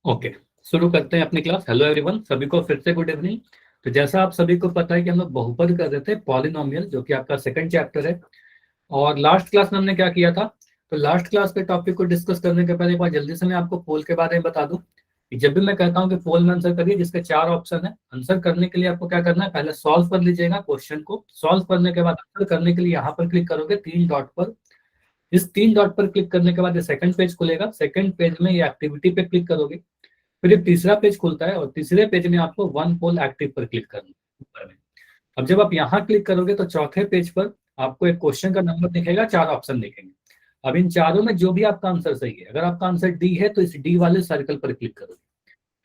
Okay, शुरू करते हैं अपनी क्लास। हेलो एवरीवन, सभी को फिर से गुड इवनिंग। तो जैसा आप सभी को पता है कि हम लोग बहुपद कर रहे थे, पॉलिनोमियल, जो कि आपका सेकंड चैप्टर है। और लास्ट क्लास में हमने क्या किया था? तो लास्ट क्लास के टॉपिक को डिस्कस करने के पहले एक बार जल्दी से मैं आपको पोल के बारे में बता दूं कि जब भी मैं कहता हूं कि पोल में आंसर करिए जिसके 4 ऑप्शन है, आंसर करने के लिए आपको क्या करना है, पहले सॉल्व कर लीजिएगा क्वेश्चन को। सॉल्व करने के बाद आंसर करने के लिए यहाँ पर क्लिक करोगे 3 डॉट पर। इस 3 डॉट पर क्लिक करने के बाद ये सेकंड पेज खुलेगा। सेकंड पेज में ये एक्टिविटी पे क्लिक करोगे, फिर ये तीसरा पेज खुलता है और तीसरे पेज में आपको वन पोल एक्टिव पर क्लिक करना है ऊपर में। अब जब आप यहाँ क्लिक करोगे तो चौथे पेज पर आपको एक क्वेश्चन का नंबर दिखेगा, 4 ऑप्शन दिखेंगे। अब इन चारों में जो भी आपका आंसर सही है, अगर आपका आंसर डी है तो इस डी वाले सर्कल पर क्लिक करोगे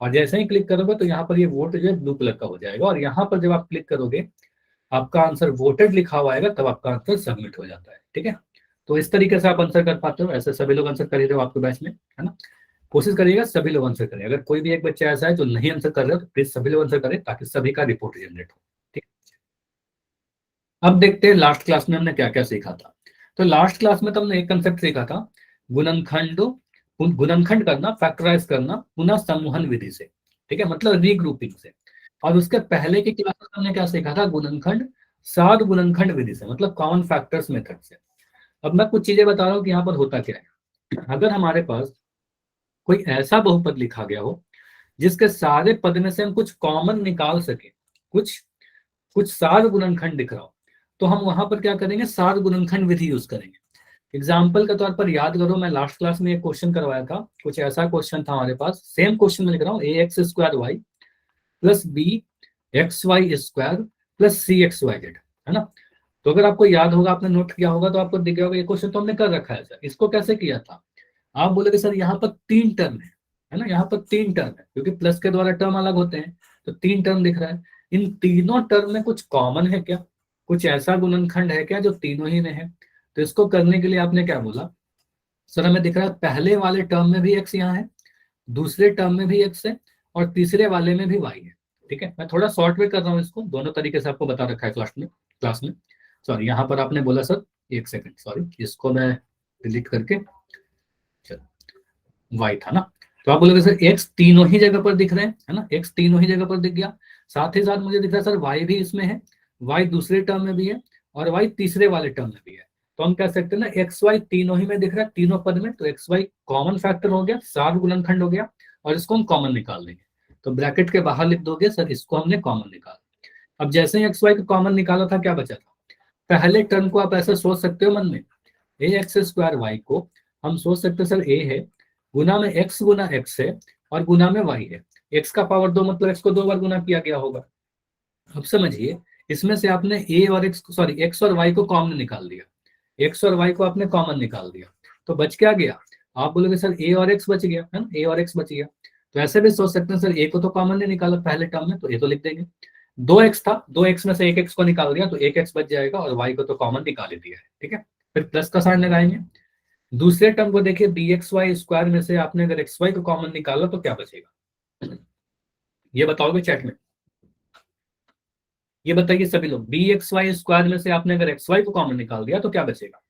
और जैसे ही क्लिक करोगे तो यहाँ पर ये वोट जो है ब्लू कलर का हो जाएगा और यहाँ पर जब आप क्लिक करोगे आपका आंसर वोटेड लिखा हुआ आएगा, तब आपका आंसर सबमिट हो जाता है। ठीक है, तो इस तरीके से आप आंसर कर पाते हो। ऐसे सभी लोग आंसर कर रहे हो आपके बैच में, है ना। कोशिश करिएगा सभी लोग आंसर करें। अगर कोई भी एक बच्चा ऐसा है जो नहीं आंसर कर रहे हो तो प्लीज सभी लोग आंसर करें ताकि सभी का रिपोर्ट जनरेट हो। ठीक, अब देखते हैं लास्ट क्लास में हमने क्या क्या सीखा था। तो लास्ट क्लास में तो हमने एक कंसेप्ट सीखा था, गुणनखंड गुणनखंड करना, फैक्टराइज करना पुनः समूहन विधि से। ठीक है, मतलब रीग्रुपिंग से। और उसके पहले की क्लास में हमने क्या सीखा था, गुणनखंड साध गुणनखंड विधि से, मतलब कॉमन फैक्टर्स मेथड से। अब मैं कुछ चीजें बता रहा हूँ कि यहाँ पर होता क्या है। अगर हमारे पास कोई ऐसा बहुपद लिखा गया हो जिसके सारे पद में से हम कुछ कॉमन निकाल सके, कुछ कुछ सार गुणनखंड दिख रहा हो, तो हम वहां पर क्या करेंगे, सार गुणनखंड विधि यूज करेंगे। एग्जाम्पल के तौर पर याद करो, मैं लास्ट क्लास में एक क्वेश्चन करवाया था। कुछ ऐसा क्वेश्चन था हमारे पास, सेम क्वेश्चन में लिख रहा हूँ, a x square y plus b x y square plus c x Y z, है ना। तो अगर आपको याद होगा, आपने नोट किया होगा, तो आपको दिख गया होगा ये क्वेश्चन तो हमने कर रखा है सर। इसको कैसे किया था? आप बोलोगे सर यहाँ पर 3 टर्म है ना, यहाँ पर 3 टर्म है क्योंकि प्लस के द्वारा टर्म अलग होते हैं, तो 3 टर्म दिख रहा है। इन तीनों टर्म में कुछ कॉमन है क्या, कुछ ऐसा गुणनखंड है क्या जो तीनों ही में है? तो इसको करने के लिए आपने क्या बोला, सर हमें दिख रहा है पहले वाले टर्म में भी एक्स यहाँ है, दूसरे टर्म में भी एक्स है और तीसरे वाले में भी वाई है। ठीक है, मैं थोड़ा शॉर्ट में कर रहा हूँ इसको, दोनों तरीके से आपको बता रखा है क्लास में। सॉरी, यहाँ पर आपने बोला सर, एक सेकंड, सॉरी, इसको मैं डिलीट करके, वाई था ना। तो आप बोलोगे सर एक्स तीनों ही जगह पर दिख रहे हैं, है ना, एक्स तीनों ही जगह पर दिख गया। साथ ही साथ मुझे दिख रहा है सर वाई भी इसमें है, वाई दूसरे टर्म में भी है और वाई तीसरे वाले टर्म में भी है। तो हम कह सकते हैं ना, एक्स वाई तीनों ही में दिख रहा है, तीनों पद में। तो एक्स वाई कॉमन फैक्टर हो गया, सार गुणनखंड हो गया और इसको हम कॉमन निकाल देंगे। तो ब्रैकेट के बाहर लिख दोगे सर इसको हमने कॉमन निकाला। अब जैसे ही एक्स वाई को कॉमन निकाला था, क्या बचा था? पहले टर्म को आप ऐसे सोच सकते हो मन में, ए एक्स स्क्वायर वाई को हम सोच सकते हैं सर ए है, गुना में एक्स गुना एक्स है और गुना में वाई है। एक्स का पावर 2 मतलब एक्स को 2 बार गुना किया गया होगा। अब समझिए, इसमें से आपने ए और एक्स, सॉरी, एक्स और वाई को कॉमन निकाल दिया, एक्स और वाई को आपने कॉमन निकाल दिया, तो बच क्या गया? आप बोलोगे सर ए और एक्स बच गया, है ना, ए और एक्स बच गया। तो ऐसे भी सोच सकते हैं सर, ए को तो कॉमन नहीं निकाला पहले टर्म में, तो ए तो लिख देंगे। 2x था, 2x में से एक एक्स को निकाल दिया तो एक एक्स बच जाएगा और वाई को तो कॉमन निकाल ही दिया है। ठीक है, फिर प्लस का साइन लगाएंगे। दूसरे टर्म को देखिए, बी एक्स वाई स्क्वायर में से आपने अगर एक्स वाई को कॉमन निकाला तो क्या बचेगा, ये बताओगे चैट में? ये बताइए सभी लोग, बी एक्स वाई स्क्वायर में से आपने अगर एक्स वाई को कॉमन निकाल दिया तो क्या बचेगा?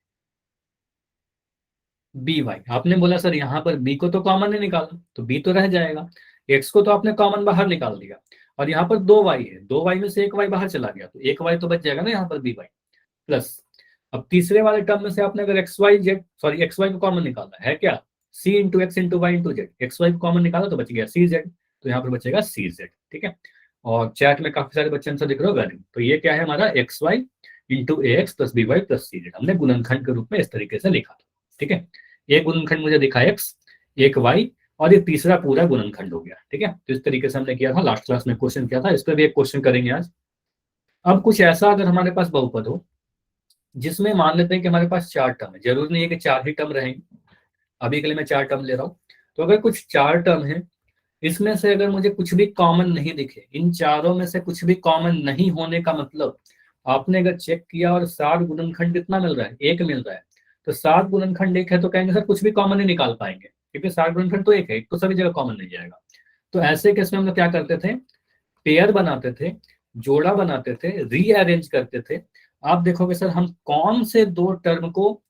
B Y. आपने बोला सर यहाँ पर बी को तो कॉमन नहीं निकाला तो बी तो रह जाएगा, एक्स को तो आपने कॉमन बाहर निकाल दिया और यहाँ पर 2 वाई है, 2 वाई में से एक वाई बाहर चला गया तो एक वाई तो बच जाएगा ना यहाँ पर, बी वाई प्लस। अब तीसरे वाले टर्म में से आपने अगर x Y z, sorry, x y को कॉमन निकाला है क्या, c into x into y into z, x y को कॉमन निकाला तो बच गया सी जेड, तो यहाँ पर बचेगा सी जेड। ठीक है, और चैट में काफी सारे बच्चे आंसर दिख रहे हो, वेरी। तो ये क्या है हमारा, x y into a x plus b y plus c z, हमने गुणनखंड के रूप में इस तरीके से लिखा था। ठीक है, एक गुणनखंड मुझे दिखा एक्स, एक वाई और ये तीसरा पूरा गुणनखंड हो गया। ठीक है, तो इस तरीके से हमने किया था, लास्ट क्लास में क्वेश्चन किया था, इस पर भी एक क्वेश्चन करेंगे आज। अब कुछ ऐसा अगर हमारे पास बहुपद हो जिसमें मान लेते हैं कि हमारे पास 4 टर्म है, जरूरी नहीं है कि 4 ही टर्म रहेंगे, अभी के लिए मैं 4 टर्म ले रहा हूँ। तो अगर कुछ 4 टर्म है, इसमें से अगर मुझे कुछ भी कॉमन नहीं दिखे, इन चारों में से कुछ भी कॉमन नहीं होने का मतलब, आपने अगर चेक किया और 7 गुणनखंड कितना मिल रहा है, एक मिल रहा है, तो 7 गुणनखंड एक है तो कहेंगे सर कुछ भी कॉमन नहीं निकाल पाएंगे क्योंकि 7 गुणनखंड तो एक है, एक तो सभी जगह कॉमन नहीं जाएगा। तो ऐसे केस में हम लोग क्या करते थे, पेयर बनाते थे, जोड़ा बनाते थे, रीअरेंज करते थे। आप देखोगे सर हम कौन से 2 टर्म को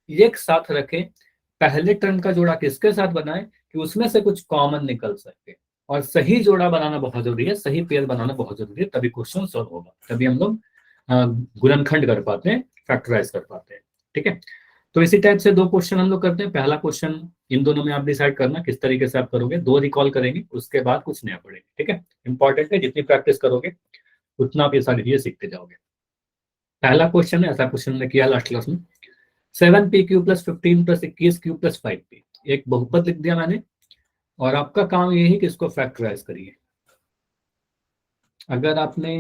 एक साथ रखें पहले टर्म का जोड़ा किसके साथ बनाए कि उसमें से कुछ कॉमन निकल सके, और सही जोड़ा बनाना बहुत जरूरी है, सही पेयर बनाना बहुत जरूरी है, तभी क्वेश्चन सॉल्व होगा, तभी हम लोग गुणनखंड कर पाते हैं, फैक्टराइज कर पाते हैं। ठीक है, तो इसी टाइप से 2 क्वेश्चन हम लोग करते हैं। पहला क्वेश्चन इन दोनों में आप डिसाइड करना किस तरीके से आप करोगे, 2 रिकॉल करेंगे, उसके बाद कुछ नया पढ़ेंगे। ठीक है, इंपॉर्टेंट है, जितनी प्रैक्टिस करोगे उतना आप ये सारी चीजें सीखते जाओगे। पहला क्वेश्चन है, ऐसा क्वेश्चन ने किया लास्ट क्लास में, 7p³ + 15 + 21³ + 5p, एक बहुपद लिख दिया मैंने, और आपका काम ये है कि इसको फैक्टराइज करिए। अगर आपने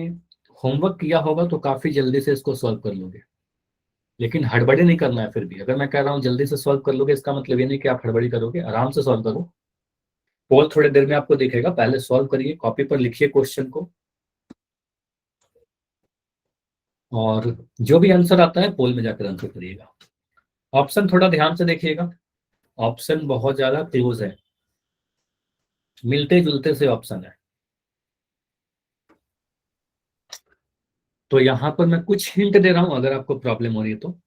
होमवर्क किया होगा तो काफी जल्दी से इसको सॉल्व कर लोगे, लेकिन हड़बड़ी नहीं करना है। फिर भी अगर मैं कह रहा हूँ जल्दी से सॉल्व कर लोगे, इसका मतलब ये नहीं कि आप हड़बड़ी करोगे, आराम से सॉल्व करो। पोल थोड़ी देर में आपको दिखेगा, पहले सॉल्व करिए, कॉपी पर लिखिए क्वेश्चन को, और जो भी आंसर आता है पोल में जाकर आंसर करिएगा। ऑप्शन थोड़ा ध्यान से देखिएगा, ऑप्शन बहुत ज्यादा क्लोज है, मिलते जुलते से ऑप्शन है। तो यहां पर मैं कुछ हिंट दे रहा हूं, अगर आपको प्रॉब्लम हो रही है तो।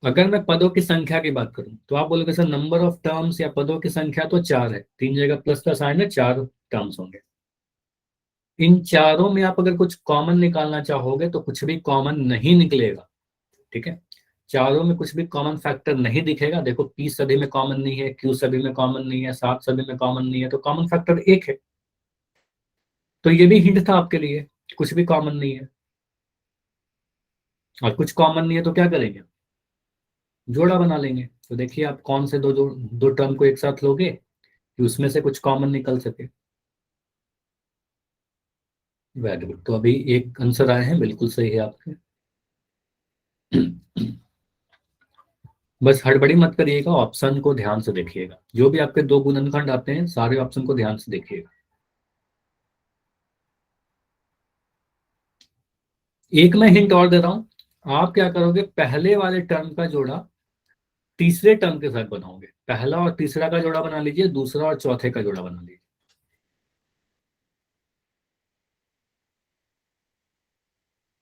अगर मैं पदों की संख्या की बात करूं तो आप बोलोगे सर नंबर ऑफ टर्म्स या पदों की संख्या तो 4 है, 3 जगह प्लस का साइन है, 4 टर्म्स होंगे। इन चारों में आप अगर कुछ कॉमन निकालना चाहोगे तो कुछ भी कॉमन नहीं निकलेगा। ठीक है, चारों में कुछ भी कॉमन फैक्टर नहीं दिखेगा। देखो, पी सभी में कॉमन नहीं है, क्यू सभी में कॉमन नहीं है, 7 सभी में कॉमन नहीं है, तो कॉमन फैक्टर 1 है। तो ये भी हिंट था आपके लिए, कुछ भी कॉमन नहीं है, और कुछ कॉमन नहीं है तो क्या करेंगे, जोड़ा बना लेंगे। तो देखिए आप कौन से दो टर्म को एक साथ लोगे कि उसमें से कुछ कॉमन निकल सके। वेरी गुड, तो अभी एक आंसर आए हैं, बिल्कुल सही है आपके। बस हड़बड़ी मत करिएगा, ऑप्शन को ध्यान से देखिएगा, जो भी आपके 2 गुणनखंड आते हैं सारे ऑप्शन को ध्यान से देखिएगा। एक मैं हिंट और दे रहा हूं, आप क्या करोगे, पहले वाले टर्म का जोड़ा तीसरे टर्म के साथ बनाओगे, पहला और तीसरा का जोड़ा बना लीजिए, दूसरा और चौथे का जोड़ा बना लीजिए।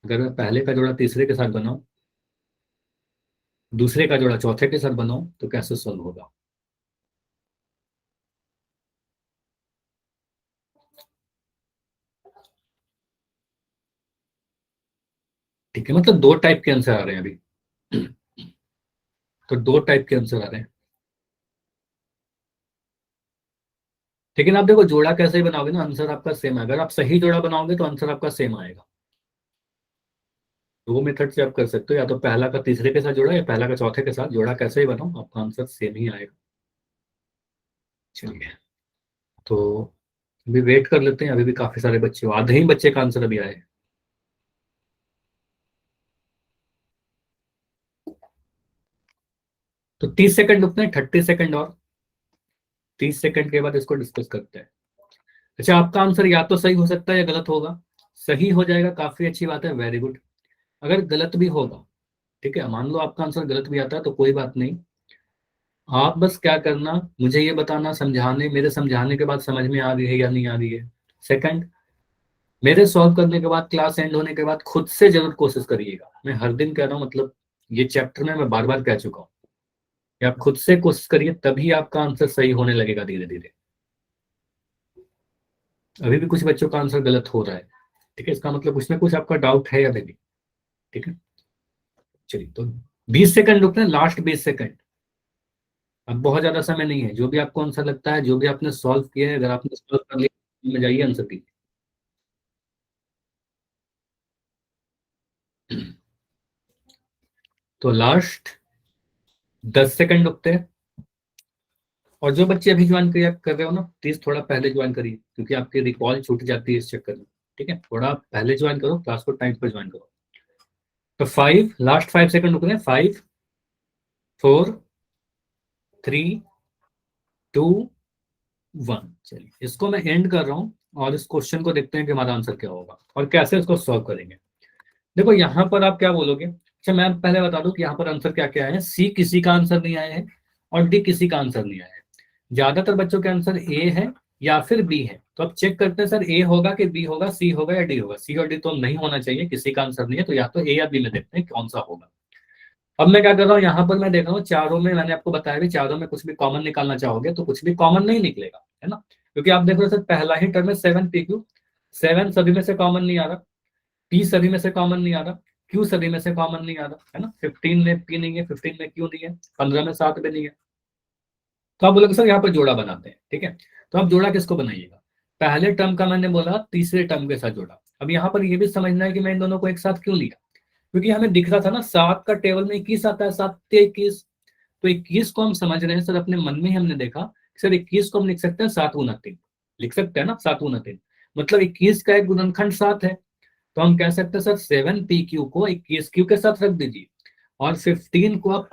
अगर मैं पहले का जोड़ा तीसरे के साथ बनाऊं, दूसरे का जोड़ा चौथे के साथ बनाऊं, तो कैसे सॉल्व होगा। ठीक है, मतलब 2 टाइप के आंसर आ रहे हैं अभी। तो 2 टाइप के आंसर आ रहे हैं, लेकिन आप देखो जोड़ा कैसे ही बनाओगे ना, आंसर आपका सेम है। अगर आप सही जोड़ा बनाओगे तो आंसर आपका सेम आएगा। 2 मेथड से आप कर सकते हो, या तो पहला का तीसरे के साथ जोड़ा या पहला का चौथे के साथ जोड़ा, कैसे ही बनाओ आपका आंसर सेम ही आएगा। चलिए, तो अभी वेट कर लेते हैं, अभी भी काफी सारे बच्चे हो, आधे ही बच्चे का आंसर अभी आए। तो 30 सेकंड रुकते हैं, 30 सेकंड और, 30 सेकंड के बाद इसको डिस्कस करते हैं। अच्छा, आपका आंसर या तो सही हो सकता है या गलत होगा। सही हो जाएगा, काफी अच्छी बात है, वेरी गुड। अगर गलत भी होगा, ठीक है, मान लो आपका आंसर गलत भी आता है तो कोई बात नहीं, आप बस क्या करना, मुझे ये बताना, समझाने मेरे समझाने के बाद समझ में आ रही है या नहीं आ रही है। सेकंड, मेरे सॉल्व करने के बाद, क्लास एंड होने के बाद खुद से जरूर कोशिश करिएगा। मैं हर दिन कह रहा हूँ, मतलब ये चैप्टर में मैं बार बार कह चुका हूँ कि आप खुद से कोशिश करिए, तभी आपका आंसर सही होने लगेगा धीरे धीरे। अभी भी कुछ बच्चों का आंसर गलत हो रहा है, ठीक है, इसका मतलब कुछ ना कुछ आपका डाउट है अभी भी। ठीक है, चलिए, तो 20 सेकंड रुकते हैं, लास्ट 20 सेकंड। अब बहुत ज्यादा समय नहीं है, जो भी आपको आंसर लगता है, जो भी आपने सॉल्व किया है, अगर आपने सॉल्व कर लिया में जाइए, आंसर कीजिए। तो लास्ट 10 सेकंड रुकते हैं, और जो बच्चे अभी ज्वाइन कर रहे हो ना, प्लीज थोड़ा पहले ज्वाइन करिए, क्योंकि आपकी रिकॉल छूट जाती है इस चक्कर में। ठीक है, थोड़ा पहले ज्वाइन करो, क्लास को टाइम पर ज्वाइन करो। तो 5, लास्ट 5 सेकंड रुक रहे हैं, 5, 4, 3, 2, 1। चलिए, इसको मैं एंड कर रहा हूँ, और इस क्वेश्चन को देखते हैं कि हमारा आंसर क्या होगा और कैसे इसको सॉल्व करेंगे। देखो यहाँ पर आप क्या बोलोगे, अच्छा मैं पहले बता दूं कि यहाँ पर आंसर क्या क्या है। सी किसी का आंसर नहीं आया है, और डी किसी का आंसर नहीं आया है। ज्यादातर बच्चों के आंसर ए है या फिर बी है। तो अब चेक करते हैं, सर ए होगा कि बी होगा, सी होगा या डी होगा। सी और डी तो नहीं होना चाहिए, किसी का आंसर नहीं है, तो या तो ए या बी में देखते हैं कौन सा होगा। अब मैं क्या कर रहा हूँ, यहाँ पर मैं देख रहा हूँ चारों में, मैंने आपको बताया भी चारों में कुछ भी कॉमन निकालना चाहोगे तो कुछ भी कॉमन नहीं निकलेगा, है ना, क्योंकि आप देख रहे हो सर पहला ही टर्म है 7 PQ, 7 सभी में से कॉमन नहीं आ रहा, P सभी में से कॉमन नहीं आ रहा, Q सभी में से कॉमन नहीं आ रहा, है ना, 15 में P नहीं है, 15 में Q नहीं है, 15 में 7 भी नहीं है। तो आप बोलोगे सर यहाँ पर जोड़ा बनाते हैं, ठीक है, तो आप जोड़ा किसको बनाइएगा, पहले टर्म का मैंने बोला तीसरे टर्म के साथ जोड़ा। अब यहाँ पर ये भी समझना है कि मैं इन दोनों को एक साथ क्यों लिया, क्योंकि हमें दिख रहा था ना 7 का टेबल में 21 आता है, 7 से 21, तो 21 को हम समझ रहे हैं सर, अपने मन में ही हमने देखा सर 21 को हम लिख सकते हैं 7 गुना 3, लिख सकते हैं ना 7 गुना 3, मतलब 21 का एक गुणनखंड 7 है, तो हम कह सकते हैं सर 7 PQ को 21Q के साथ रख दीजिए और 15 को आप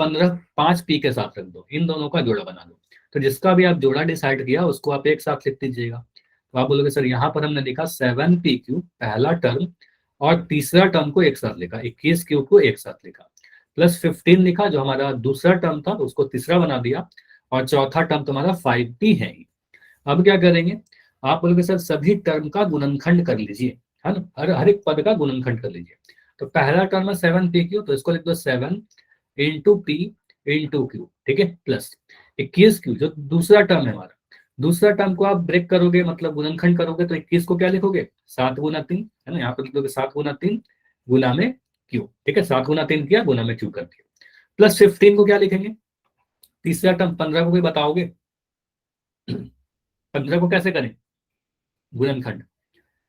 5P के साथ रख दो, इन दोनों का जोड़ा बना दो। तो जिसका भी आप जोड़ा डिसाइड किया उसको आप एक साथ लिख दीजिएगा। तो आप बोलोगे सर यहाँ पर हमने लिखा 7PQ पहला टर्म और तीसरा टर्म को एक साथ लिखा, 21Q को एक साथ लिखा, प्लस 15 लिखा जो हमारा दूसरा टर्म था तो उसको तीसरा बना दिया, और चौथा टर्म तुम्हारा 5P है ही। अब क्या करेंगे, आप बोलोगे सर सभी टर्म का गुणनखंड कर लीजिए, है ना, हर एक पद का गुणनखंड कर लीजिए। तो पहला टर्म है 7PQ, तो इसको लिख दो 7 × P × Q, ठीक है, प्लस 21Q जो दूसरा टर्म है हमारा, दूसरा टर्म को आप ब्रेक करोगे मतलब गुणनखंड करोगे तो 21 को क्या लिखोगे 7 गुना 3, है ना, यहाँ पर लिख दोगे 7 गुना 3 गुना में Q, ठीक है, 7 गुना 3 किया गुना में Q कर दिया, प्लस 15 को क्या लिखेंगे, तीसरा टर्म 15 को भी बताओगे 15 को कैसे करें गुणनखंड,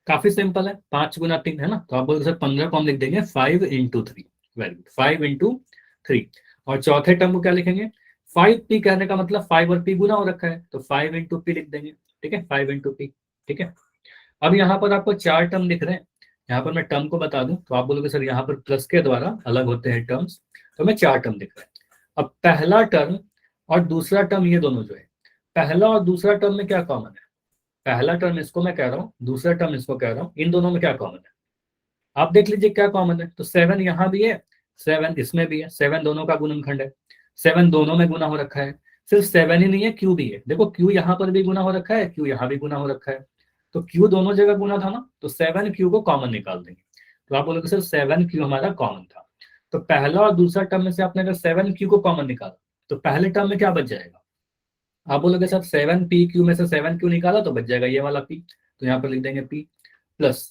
काफी सिंपल है, 5 गुना 3, है ना, तो आप बोलोगे सर 15 को हम लिख देंगे 5 × 3, वेरी गुड 5 × 3, और चौथे टर्म को क्या लिखेंगे 5P, कहने का मतलब 5 और P गुना हो रखा है तो 5 × P लिख देंगे, ठीक है, 5 × P, ठीक है। अब यहाँ पर आपको 4 टर्म दिख रहे हैं, यहाँ पर मैं टर्म को बता दूं तो आप बोलोगे सर यहाँ पर प्लस के द्वारा अलग होते हैं टर्म्स, तो हमें 4 टर्म दिख रहे हैं। अब पहला टर्म और दूसरा टर्म ये दोनों जो है, पहला और दूसरा टर्म में क्या कॉमन है, पहला टर्म इसको मैं कह रहा हूँ, दूसरा टर्म इसको कह रहा हूँ, इन दोनों में क्या कॉमन है, आप देख लीजिए क्या कॉमन है, तो 7 यहाँ भी है, 7 इसमें भी है, 7 दोनों का गुणनखंड है, 7 दोनों में गुना हो रखा है, सिर्फ 7 ही नहीं है Q भी है, देखो Q यहाँ पर भी गुना हो रखा है, Q यहाँ भी गुना हो रखा है, तो Q दोनों जगह गुना था ना, तो 7Q को कॉमन निकाल देंगे, तो आप बोलोगे सर 7Q हमारा कॉमन था, तो पहला और दूसरा टर्म में से आपने अगर 7Q को कॉमन निकाला तो पहले टर्म में क्या बच जाएगा, आप बोलोगे सर 7PQ में से 7Q निकाला तो बच जाएगा ये वाला P, तो यहाँ पर लिख देंगे P, प्लस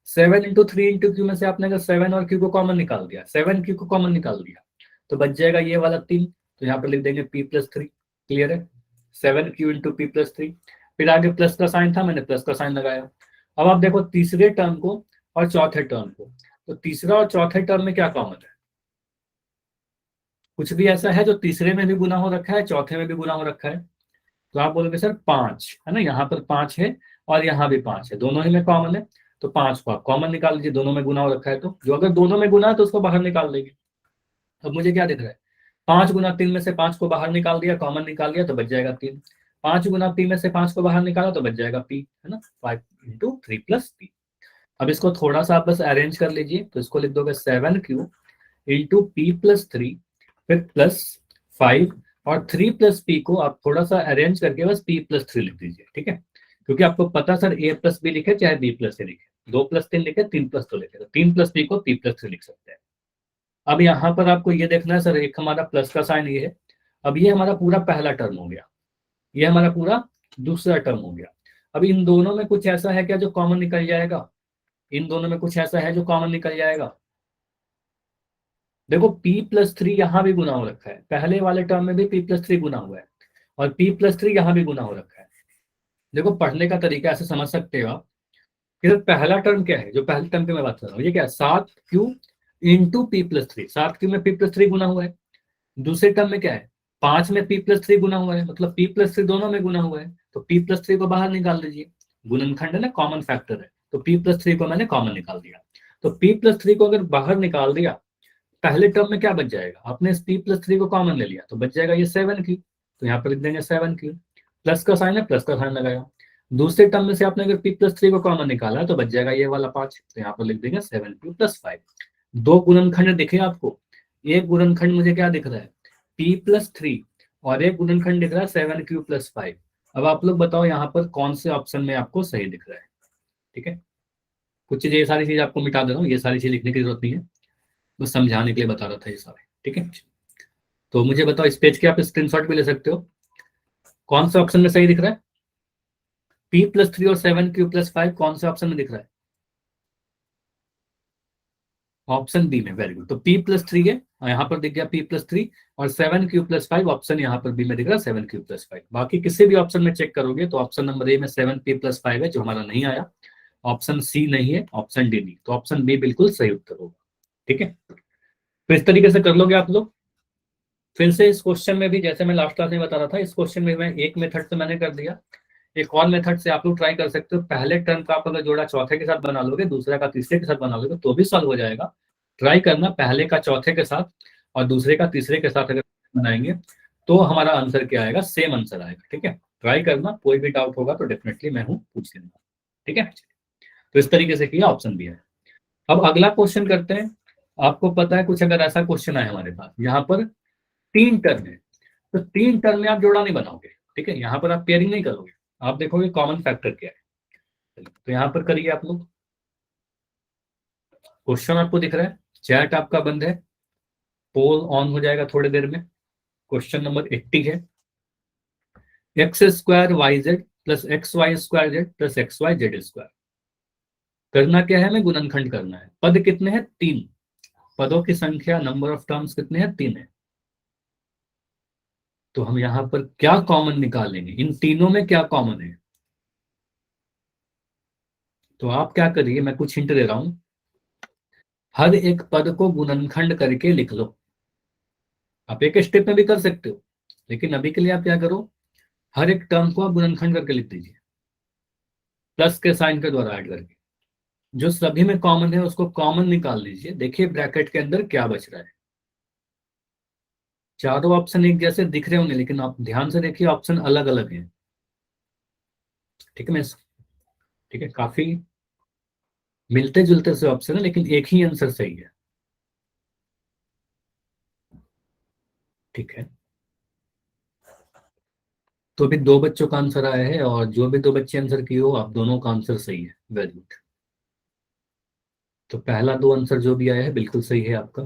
7 × 3 × Q में से आपने अगर 7 और Q को कॉमन निकाल दिया, 7Q को कॉमन निकाल दिया तो बच जाएगा ये वाला 3, तो यहाँ पर लिख देंगे P+3, क्लियर है, 7Q × P+3, फिर आगे प्लस का साइन था मैंने प्लस का साइन लगाया। अब आप देखो तीसरे टर्म को और चौथे टर्म को, तो तीसरा और चौथे टर्म में क्या कॉमन है, कुछ भी ऐसा है जो तीसरे में भी गुना हो रखा है चौथे में भी गुना हो रखा है, तो आप बोलोगे सर 5, है ना, यहाँ पर 5 है और यहाँ भी 5 है, दोनों ही में कॉमन है, तो 5 को आप कॉमन निकाल लीजिए, दोनों में गुना हो रखा है तो जो अगर दोनों में गुना है तो उसको बाहर निकाल देंगे। अब मुझे क्या दिख रहा है, 5 × 3 में से 5 को बाहर निकाल दिया, कॉमन निकाल दिया तो बच जाएगा 3, 5 × P में से 5 को बाहर निकाला तो बच जाएगा P, है ना, 5 × 3 + P। अब इसको थोड़ा सा आप बस अरेंज कर लीजिए, तो इसको लिख दोगे 7Q × P+3, फिर +5 और 3 + P को आप थोड़ा सा अरेंज करके बस P+3 लिख दीजिए, ठीक है, क्योंकि आपको पता सर A+B लिखे चाहे B+C लिखे, 2+3 लिखे 3+2 लिखे, तो 3 + P को P+3 लिख सकते हैं। अब यहाँ पर आपको ये देखना है सर, एक हमारा प्लस का साइन ये है, अब ये हमारा पूरा पहला टर्म हो गया, ये हमारा पूरा दूसरा टर्म हो गया। अब इन दोनों में कुछ ऐसा है क्या जो कॉमन निकल जाएगा, इन दोनों में कुछ ऐसा है जो कॉमन निकल जाएगा, देखो P+3 यहाँ भी गुना हो रखा है, पहले वाले टर्म में भी P+3 गुना हुआ है और P+3 यहाँ भी गुना हो रखा है। देखो पढ़ने का तरीका ऐसे समझ सकते हो आप, कि पहला टर्म क्या है, जो पहले टर्म की मैं बात कर रहा हूँ, ये क्या है 7Q × P+3, 7Q में P+3 गुना हुआ है, दूसरे टर्म में क्या है 5 में P+3 गुना हुआ है, मतलब P+3 दोनों में गुना हुआ है, तो P+3 को बाहर निकाल दीजिए, गुणनखंड है ना, कॉमन फैक्टर है, तो P+3 को मैंने कॉमन निकाल दिया, तो P+3 को अगर बाहर निकाल दिया पहले टर्म में क्या बच जाएगा, आपने इस P+3 को कॉमन ले लिया तो बच जाएगा ये 7Q, तो यहाँ पर लिख देंगे 7Q, प्लस का साइन है प्लस का साइन लगाया, दूसरे टर्म में से आपने अगर P+3 को कॉमन निकाला तो बच जाएगा ये वाला 5, तो यहाँ पर लिख देंगे 7Q + 5। दो गुणनखंड दिखे आपको, एक गुणनखंड मुझे क्या दिख रहा है P+3 और एक गुणनखंड दिख रहा है 7Q + 5। अब आप लोग बताओ यहाँ पर कौन से ऑप्शन में आपको सही दिख रहा है, ठीक है, कुछ चीजें, ये सारी चीज आपको मिटा दे रहा हूँ, ये सारी चीज लिखने की जरूरत नहीं है, बस समझाने के लिए बता रहा था ये सारे, ठीक है। तो मुझे बताओ, इस पेज के आप स्क्रीनशॉट भी ले सकते हो। कौन सा ऑप्शन में सही दिख रहा है? P+3 और 7Q+5 कौन से ऑप्शन में दिख रहा है? ऑप्शन बी में। Very good. तो P+3 है, यहाँ पर दिख गया P+3, और 7Q+5 ऑप्शन यहाँ पर बी में दिख रहा है 7Q+5। बाकी किसी भी ऑप्शन में चेक करोगे तो ऑप्शन नंबर ए में 7P+5 है, जो हमारा नहीं आया। ऑप्शन सी नहीं है, ऑप्शन डी नहीं, तो ऑप्शन बी बिल्कुल सही उत्तर होगा। ठीक है, तो इस तरीके से कर लोगे आप लोग। फिर से इस क्वेश्चन में भी, जैसे मैं लास्ट क्लास में बता रहा था, इस क्वेश्चन में मैं एक मेथड से मैंने कर दिया। एक और मेथड से आप लोग ट्राई कर सकते हो। पहले टर्म का आप अगर जोड़ा चौथे के साथ बना लोगे, दूसरा का तीसरे के साथ बना लोगे, तो भी सॉल्व हो जाएगा। ट्राई करना पहले का चौथे के साथ और दूसरे का तीसरे के साथ अगर बनाएंगे तो हमारा आंसर क्या आएगा? सेम आंसर आएगा। ठीक है, ट्राई करना, कोई भी डाउट होगा तो डेफिनेटली मैं हूँ, पूछ लेना। ठीक है, तो इस तरीके से किया, ऑप्शन भी है। अब अगला क्वेश्चन करते हैं। आपको पता है कुछ अगर ऐसा क्वेश्चन है हमारे पास, यहाँ पर 3 टर्म है, तो 3 टर्म में आप जोड़ा नहीं बनाओगे। ठीक है, यहाँ पर आप पेयरिंग नहीं करोगे, आप देखोगे कॉमन फैक्टर क्या है। तो यहाँ पर करिए आप लोग। क्वेश्चन आपको दिख रहा है, चैट आपका बंद है, पोल ऑन हो जाएगा थोड़ी देर में। क्वेश्चन नंबर 80 है, x² yz plus xy² z plus xyz²। करना क्या है? हमें गुणनखंड करना है। पद कितने हैं? 3। पदों की संख्या, नंबर ऑफ टर्म्स कितने हैं? 3 है। तो हम यहां पर क्या कॉमन निकालेंगे? इन तीनों में क्या कॉमन है? तो आप क्या करिए, मैं कुछ हिंट दे रहा हूं। हर एक पद को गुणनखंड करके लिख लो। आप एक स्टेप में भी कर सकते हो, लेकिन अभी के लिए आप क्या करो, हर एक टर्म को आप गुणनखंड करके लिख दीजिए, प्लस के साइन के द्वारा ऐड करके। जो सभी में कॉमन है उसको कॉमन निकाल लीजिए। देखिए ब्रैकेट के अंदर क्या बच रहा है। चारों ऑप्शन एक जैसे दिख रहे होंगे, लेकिन आप ध्यान से देखिए, ऑप्शन अलग अलग हैं। ठीक है, मैं ठीक है, काफी मिलते जुलते से ऑप्शन है, लेकिन एक ही आंसर सही है। ठीक है, तो अभी 2 बच्चों का आंसर आया है, और जो भी 2 बच्चे आंसर किए हो, आप दोनों का आंसर सही है। Very good. तो पहला 2 आंसर जो भी आया है बिल्कुल सही है आपका।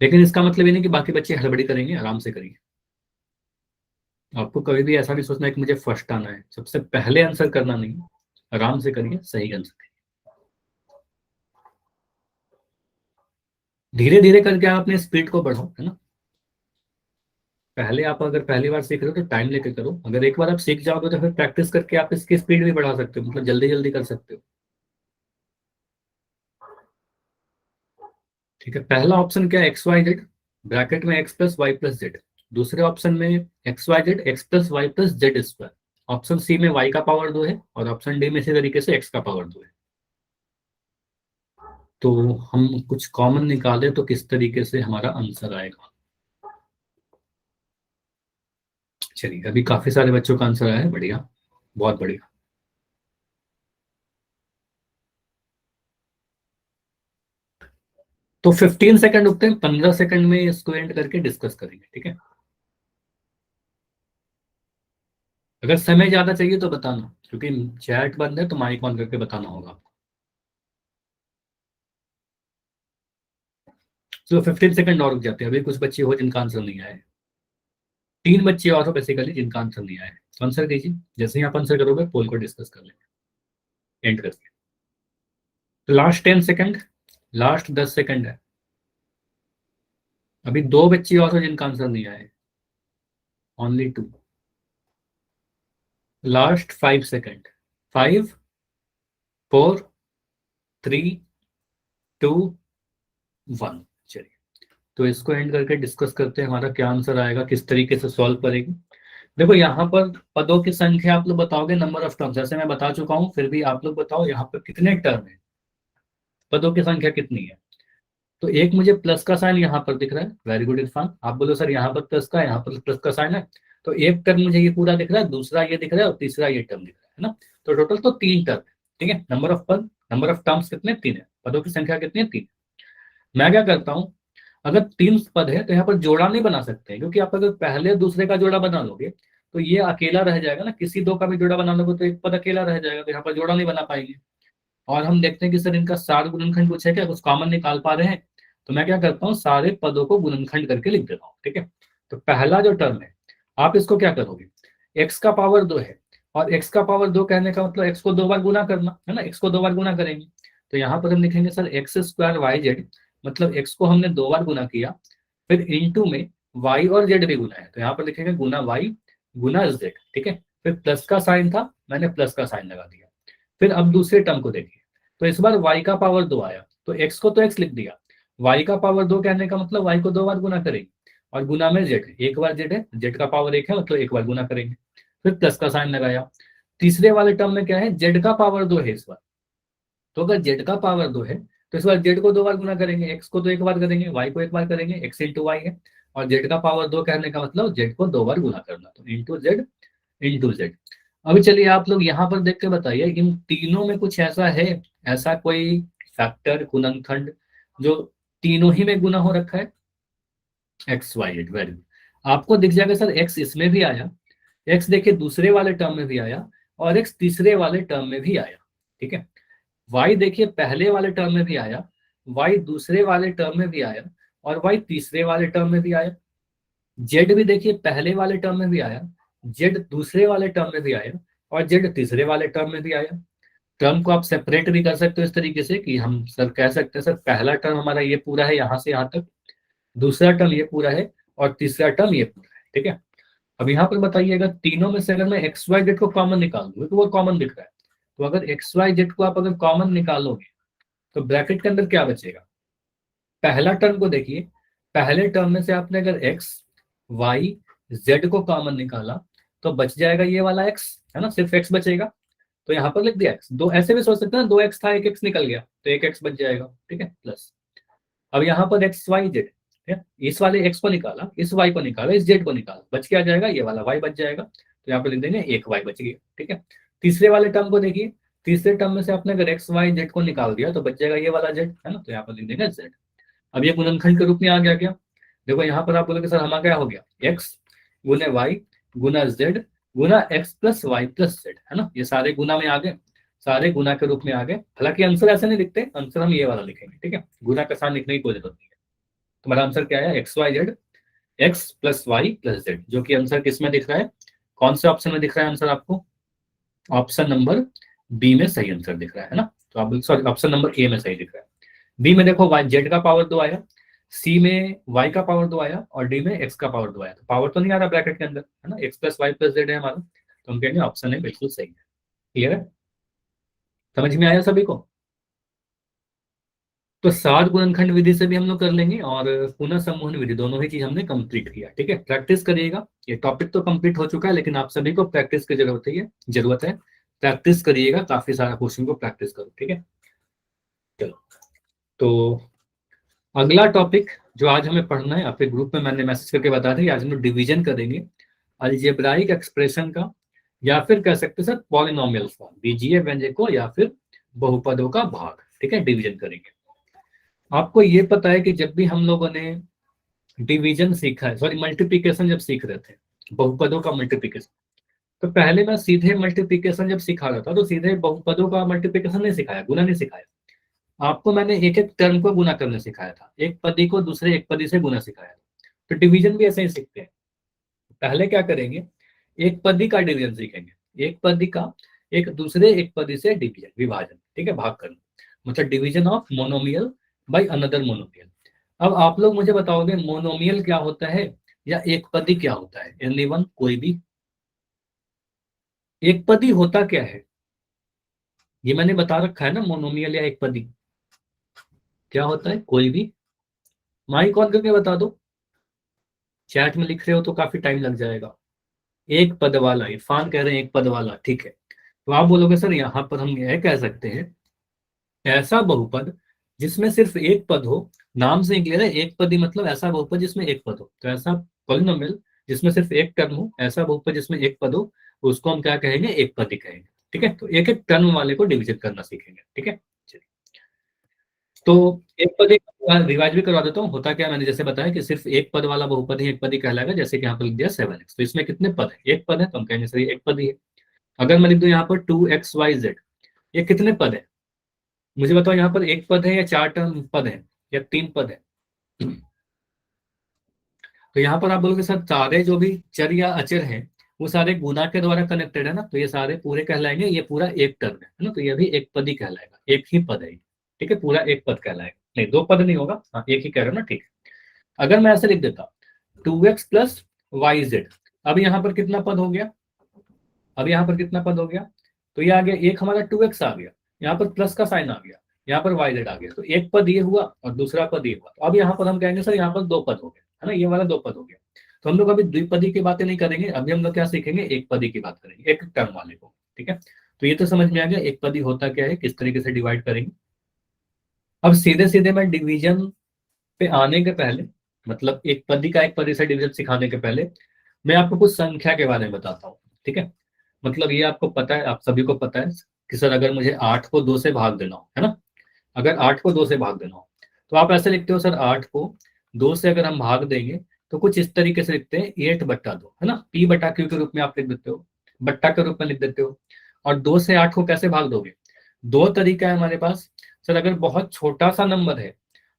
लेकिन इसका मतलब ये नहीं कि बाकी बच्चे हड़बड़ी करेंगे, आराम से करिए। आपको कभी भी ऐसा नहीं सोचना है कि मुझे फर्स्ट आना है, सबसे पहले आंसर करना नहीं। आराम से करिए, सही आंसर करिए। धीरे धीरे करके आप अपने स्पीड को बढ़ाओ, है ना। पहले आप अगर पहली बार सीख रहे हो तो टाइम लेके करो। अगर एक बार आप सीख जाओगे तो फिर प्रैक्टिस करके आप इसकी स्पीड भी बढ़ा सकते हो, मतलब जल्दी जल्दी कर सकते हो। ठीक है, पहला ऑप्शन क्या है? XYZ, ब्रैकेट में x+y+z। दूसरे ऑप्शन में XYZ x+y+z²। ऑप्शन सी में y का पावर 2 है, और ऑप्शन डी में इसी तरीके से x का पावर 2 है। तो हम कुछ कॉमन निकाले तो किस तरीके से हमारा आंसर आएगा? चलिए, अभी काफी सारे बच्चों का आंसर आया है, बढ़िया, बहुत बढ़िया। तो 15 सेकंड रुकते हैं, 15 सेकंड में इसको एंड करके डिस्कस करेंगे। ठीक है, अगर समय ज्यादा चाहिए तो बताना, क्योंकि चैट बंद है तो माइक ऑन करके बताना होगा। तो 15 सेकंड और रुक जाते हैं। अभी कुछ बच्चे हो जिनका आंसर नहीं आया है। 3 बच्चे और हो बेसिकली जिनका आंसर नहीं आया है। आंसर दीजिए, जैसे ही आप आंसर करोगे पोल को डिस्कस कर लेंगे एंड करके। तो लास्ट 10 सेकंड, लास्ट 10 सेकंड है। अभी 2 बच्चे और हो जिनका आंसर नहीं आया है, ओनली 2। Last 5 second, 5, 4, 3, 2, 1। चलिए, तो इसको एंड करके डिस्कस करते हैं हमारा क्या आंसर आएगा, किस तरीके से सॉल्व करेंगे। देखो यहाँ पर पदों की संख्या आप लोग बताओगे, नंबर ऑफ टर्म जैसे मैं बता चुका हूँ, फिर भी आप लोग बताओ यहाँ पर कितने टर्म है, पदों की संख्या कितनी है। तो एक मुझे प्लस का साइन यहाँ पर दिख रहा है। वेरी गुड इरफान, आप बोलो सर यहाँ पर प्लस का, यहाँ पर प्लस का साइन है। तो एक टर्म मुझे ये पूरा दिख रहा है, दूसरा ये दिख रहा है, और तीसरा ये टर्म दिख रहा है ना। तो टोटल तो 3 टर्म है। ठीक है, नंबर ऑफ पद, नंबर ऑफ टर्म्स कितने? 3 है। पदों की संख्या कितनी है? 3। मैं क्या करता हूँ, अगर 3 पद है तो यहाँ पर जोड़ा नहीं बना सकते, क्योंकि आप अगर पहले दूसरे का जोड़ा बना लोगे तो ये अकेला रह जाएगा ना। किसी 2 का भी जोड़ा बना लोगे तो एक पद अकेला रह जाएगा, तो यहाँ पर जोड़ा नहीं बना पाएंगे। और हम देखते हैं कि सर इनका सार गुणनखंड कुछ है क्या, कुछ कॉमन निकाल पा रहे हैं। तो मैं क्या करता हूँ, सारे पदों को गुणनखंड करके लिख देता हूँ। ठीक है, तो पहला जो टर्म है आप इसको क्या करोगे, x का पावर 2 है, और x का पावर 2 कहने का मतलब x को 2 बार गुना करना है ना, x को 2 बार गुना करेंगे। तो यहाँ पर हम लिखेंगे sir X square Y Z, मतलब x को हमने 2 बार गुना किया, फिर इंटू में y और z भी गुना है, तो यहाँ पर लिखेंगे गुना y गुना z। ठीक है, फिर प्लस का साइन था, मैंने प्लस का साइन लगा दिया। फिर अब दूसरे टर्म को देखिए, तो इस बार y का पावर 2 आया, तो x को तो x लिख दिया, y का पावर 2 कहने का मतलब y को 2 बार गुना करेंगे, और गुना में z, एक बार z है, z का पावर 1 है, मतलब एक बार गुना करेंगे। फिर प्लस का साइन लगाया। तीसरे वाले टर्म में क्या है, z का पावर 2 है इस बार, तो अगर z का पावर 2 है तो इस बार z को 2 बार गुना करेंगे, x को तो एक बार करेंगे, y को एक बार करेंगे, x इंटू वाई है, और z का पावर 2 कहने का मतलब z को 2 बार गुना करना, तो इंटू z इंटू z। अभी चलिए आप लोग यहाँ पर देख के बताइए, इन तीनों में कुछ ऐसा है, ऐसा कोई फैक्टर गुणनखंड जो तीनों ही में गुना हो रखा है, एक्स वाई जेड वैल्यू आपको दिख जाएगा सर, एक्स इसमें भी आया, एक्स देखिए दूसरे वाले टर्म में भी आया, और एक्स तीसरे वाले टर्म में भी आया। ठीक है, वाई देखिए पहले वाले टर्म में भी आया, वाई दूसरे वाले टर्म में भी आया, और वाई तीसरे वाले टर्म में भी आया। जेड भी देखिए पहले वाले टर्म में भी आया, जेड दूसरे वाले टर्म में भी आया, और जेड तीसरे वाले टर्म में भी आया। टर्म को आप सेपरेट भी कर सकते हो इस तरीके से कि हम सर कह सकते हैं सर पहला टर्म हमारा ये पूरा है यहाँ से यहाँ तक, दूसरा टर्म ये पूरा है, और तीसरा टर्म ये पूरा है। ठीक है, अब यहाँ पर बताइएगा तीनों में से अगर मैं एक्स वाई जेड को कॉमन निकाल दूँ, तो वो कॉमन दिख रहा है, तो अगर एक्स वाई जेड को आप अगर कॉमन निकालोगे तो ब्रैकेट के अंदर क्या बचेगा, पहला टर्म को देखिए, पहले टर्म में से आपने अगर एक्स वाई जेड को कॉमन निकाला तो बच जाएगा ये वाला एक्स, है ना, सिर्फ एक्स बचेगा, तो यहाँ पर लिख दिया एक्स। दो ऐसे भी सोच सकते हैं, दो एक्स था एक एक्स निकल गया तो एक एक्स बच जाएगा। ठीक है, प्लस अब यहाँ पर एक्स वाई जेड है, इस वाले एक्स को निकाला, इस वाई को निकाला, इस जेड को निकाला, बच क्या जाएगा, ये वाला वाई बच जाएगा, तो यहाँ पर लिख देंगे एक वाई बच गया। ठीक है, तीसरे वाले टर्म को देखिए, तीसरे टर्म में से आपने अगर एक्स वाई जेड को निकाल दिया तो बच जाएगा ये वाला जेड, है ना, तो यहाँ पर लिख देंगे जेड। अब ये गुणनखंड के रूप में आ गया क्या, देखो यहाँ पर आप बोलोगे सर हमारा क्या हो गया, एक्स गुने वाई गुना जेड गुना x plus Y plus Z, है ना, ये सारे गुना में आ गए, सारे गुना के रूप में आ गए। हालांकि आंसर ऐसे नहीं लिखते, आंसर हम ये वाला लिखेंगे। ठीक है, गुना का साइन लिखने की कोई जरूरत नहीं है। तुम्हारा आंसर क्या है, X Y Z, X plus Y plus Z, जो कि आंसर किस में दिख रहा है, कौन से ऑप्शन में दिख रहा है आंसर आपको, ऑप्शन नंबर बी में सही आंसर दिख रहा है ना, तो आप सॉरी ऑप्शन नंबर ए में सही दिख रहा है। बी में देखो वाई जेड का पावर 2 आया, सी में वाई का पावर 2 आया, और डी में एक्स का पावर 2 आया, तो पावर तो नहीं आ रहा ब्रैकेट के अंदर, है ना, X plus Y plus Z है हमारा, तो हम कहेंगे ऑप्शन है बिल्कुल सही है। क्लियर है, समझ में आया सभी को। तो सात गुणनखंड विधि से भी हम लोग कर लेंगे, और पुनः सम्मोहन विधि, दोनों ही चीज हमने कंप्लीट किया। ठीक है, प्रैक्टिस करिएगा, ये टॉपिक तो कंप्लीट हो चुका है, लेकिन आप सभी को प्रैक्टिस की जरूरत है, प्रैक्टिस करिएगा, काफी सारा क्वेश्चन को प्रैक्टिस करो। ठीक है, चलो, तो अगला टॉपिक जो आज हमें पढ़ना है, आपके ग्रुप में मैंने मैसेज करके बता दिया, आज हम लोग डिवीजन करेंगे अलजेब्राइक एक्सप्रेशन का, या फिर कह सकते हैं सर पॉलिनोमियल्स का, बीजीय व्यंजकों या फिर बहुपदों का भाग। ठीक है, डिवीजन करेंगे। आपको ये पता है कि जब भी हम लोगों ने डिवीजन सीखा है, सॉरी मल्टीप्लिकेशन जब सीख रहे थे, बहुपदों का मल्टीप्लिकेशन, तो पहले मैं सीधे मल्टीप्लिकेशन जब सिखा रहा था तो सीधे बहुपदों का मल्टीप्लिकेशन नहीं सिखाया, गुना नहीं सिखाया, आपको मैंने एक एक टर्म को गुना करना सिखाया था, एक पदी को दूसरे एक पदी से गुना सिखाया था। तो डिवीजन भी ऐसे ही सीखते हैं, पहले क्या करेंगे, एक पदी का डिवीजन सीखेंगे, एक पदी का एक दूसरे एक पदी से डिवीजन विभाजन, ठीक है, भाग करना, मतलब division of monomial by another monomial. अब आप लोग मुझे बताओगे मोनोमियल क्या होता है या एक पदी क्या होता है, एनीवन, कोई भी। एक पदी होता क्या है, ये मैंने बता रखा है ना, मोनोमियल या एक पदी क्या होता है, कोई भी। माइक ऑन करके बता दो, चैट में लिख रहे हो तो काफी टाइम लग जाएगा। एक पद वाला, इरफान कह रहे हैं एक पद वाला, ठीक है, तो आप बोलोगे सर यहाँ पर हम यह कह सकते हैं ऐसा बहुपद जिसमें सिर्फ एक पद हो, नाम से ही क्लियर है, एक पदी मतलब ऐसा बहुपद जिसमें एक पद हो, तो ऐसा पॉलिनोमियल जिसमें सिर्फ एक टर्म हो, ऐसा बहुपद जिसमें एक पद हो, उसको हम क्या कहेंगे, एक पदी कहेंगे। ठीक है, तो एक एक टर्म वाले को डिविजन करना सीखेंगे। ठीक है, चलिए, तो एक पद एक रिवाइज भी करवा देता हूँ। होता क्या, मैंने जैसे बताया कि सिर्फ एक पद वाला बहुपद ही एक पदी कहलाएगा, जैसे कि यहाँ पर लिख दिया 7x, तो इसमें कितने पद है, एक पद है, तो हम कहेंगे सर ये एक पद ही है। अगर मैं लिख दूं यहाँ पर 2xyz, ये कितने पद है, मुझे बताओ, यहाँ पर एक पद है या चार टर्म पद है या तीन पद है, तो यहाँ पर आप बोलोगे सर सारे जो भी चर या अचर हैं वो सारे गुना के द्वारा कनेक्टेड है ना, तो ये सारे पूरे कहलाएंगे, ये पूरा एक टर्म है ना, तो ये भी एक पद ही कहलाएगा, एक ही पद है, ठीक है, पूरा एक पद कहलाएगा, नहीं दो पद नहीं होगा, हाँ एक ही कह रहे हो ना, ठीक है। अगर मैं ऐसे लिख देता 2x प्लस वाई जेड, अब यहाँ पर कितना पद हो गया, अब यहाँ पर कितना पद हो गया, तो ये आ गया, एक हमारा 2x आ गया, यहाँ पर प्लस का साइन आ गया, यहाँ पर वाई जेड आ गया, तो एक पद ये हुआ और दूसरा पद ये हुआ, तो अब यहाँ पर हम कहेंगे सर यहाँ पर दो पद हो गए, है ना, ये वाला दो पद हो गया। तो हम लोग अभी द्विपदी की बातें नहीं करेंगे, अभी हम लोग क्या सीखेंगे, एक पदी की बात करेंगे, एक टर्म वाले को, ठीक है। तो ये तो समझ में आ गया एक पदी होता क्या है, किस तरीके से डिवाइड करेंगे। अब सीधे सीधे मैं डिवीजन पे आने के पहले, मतलब एक पदी का एक पदी से डिवीजन सिखाने के पहले मैं आपको कुछ संख्या के बारे में बताता हूँ, ठीक है। मतलब ये आपको पता है, आप सभी को पता है कि सर अगर मुझे 8 को 2 से भाग देना हो, है ना, अगर 8 को 2 से भाग देना हो तो आप ऐसे लिखते हो सर 8 को 2 से अगर हम भाग देंगे तो कुछ इस तरीके से लिखते हैं 8/2, है ना, पी बटा क्यू के रूप में आप लिख देते हो, बट्टा के रूप में लिख देते हो। और 2 से 8 को कैसे भाग दोगे, दो तरीका है हमारे पास। सर अगर बहुत छोटा सा नंबर है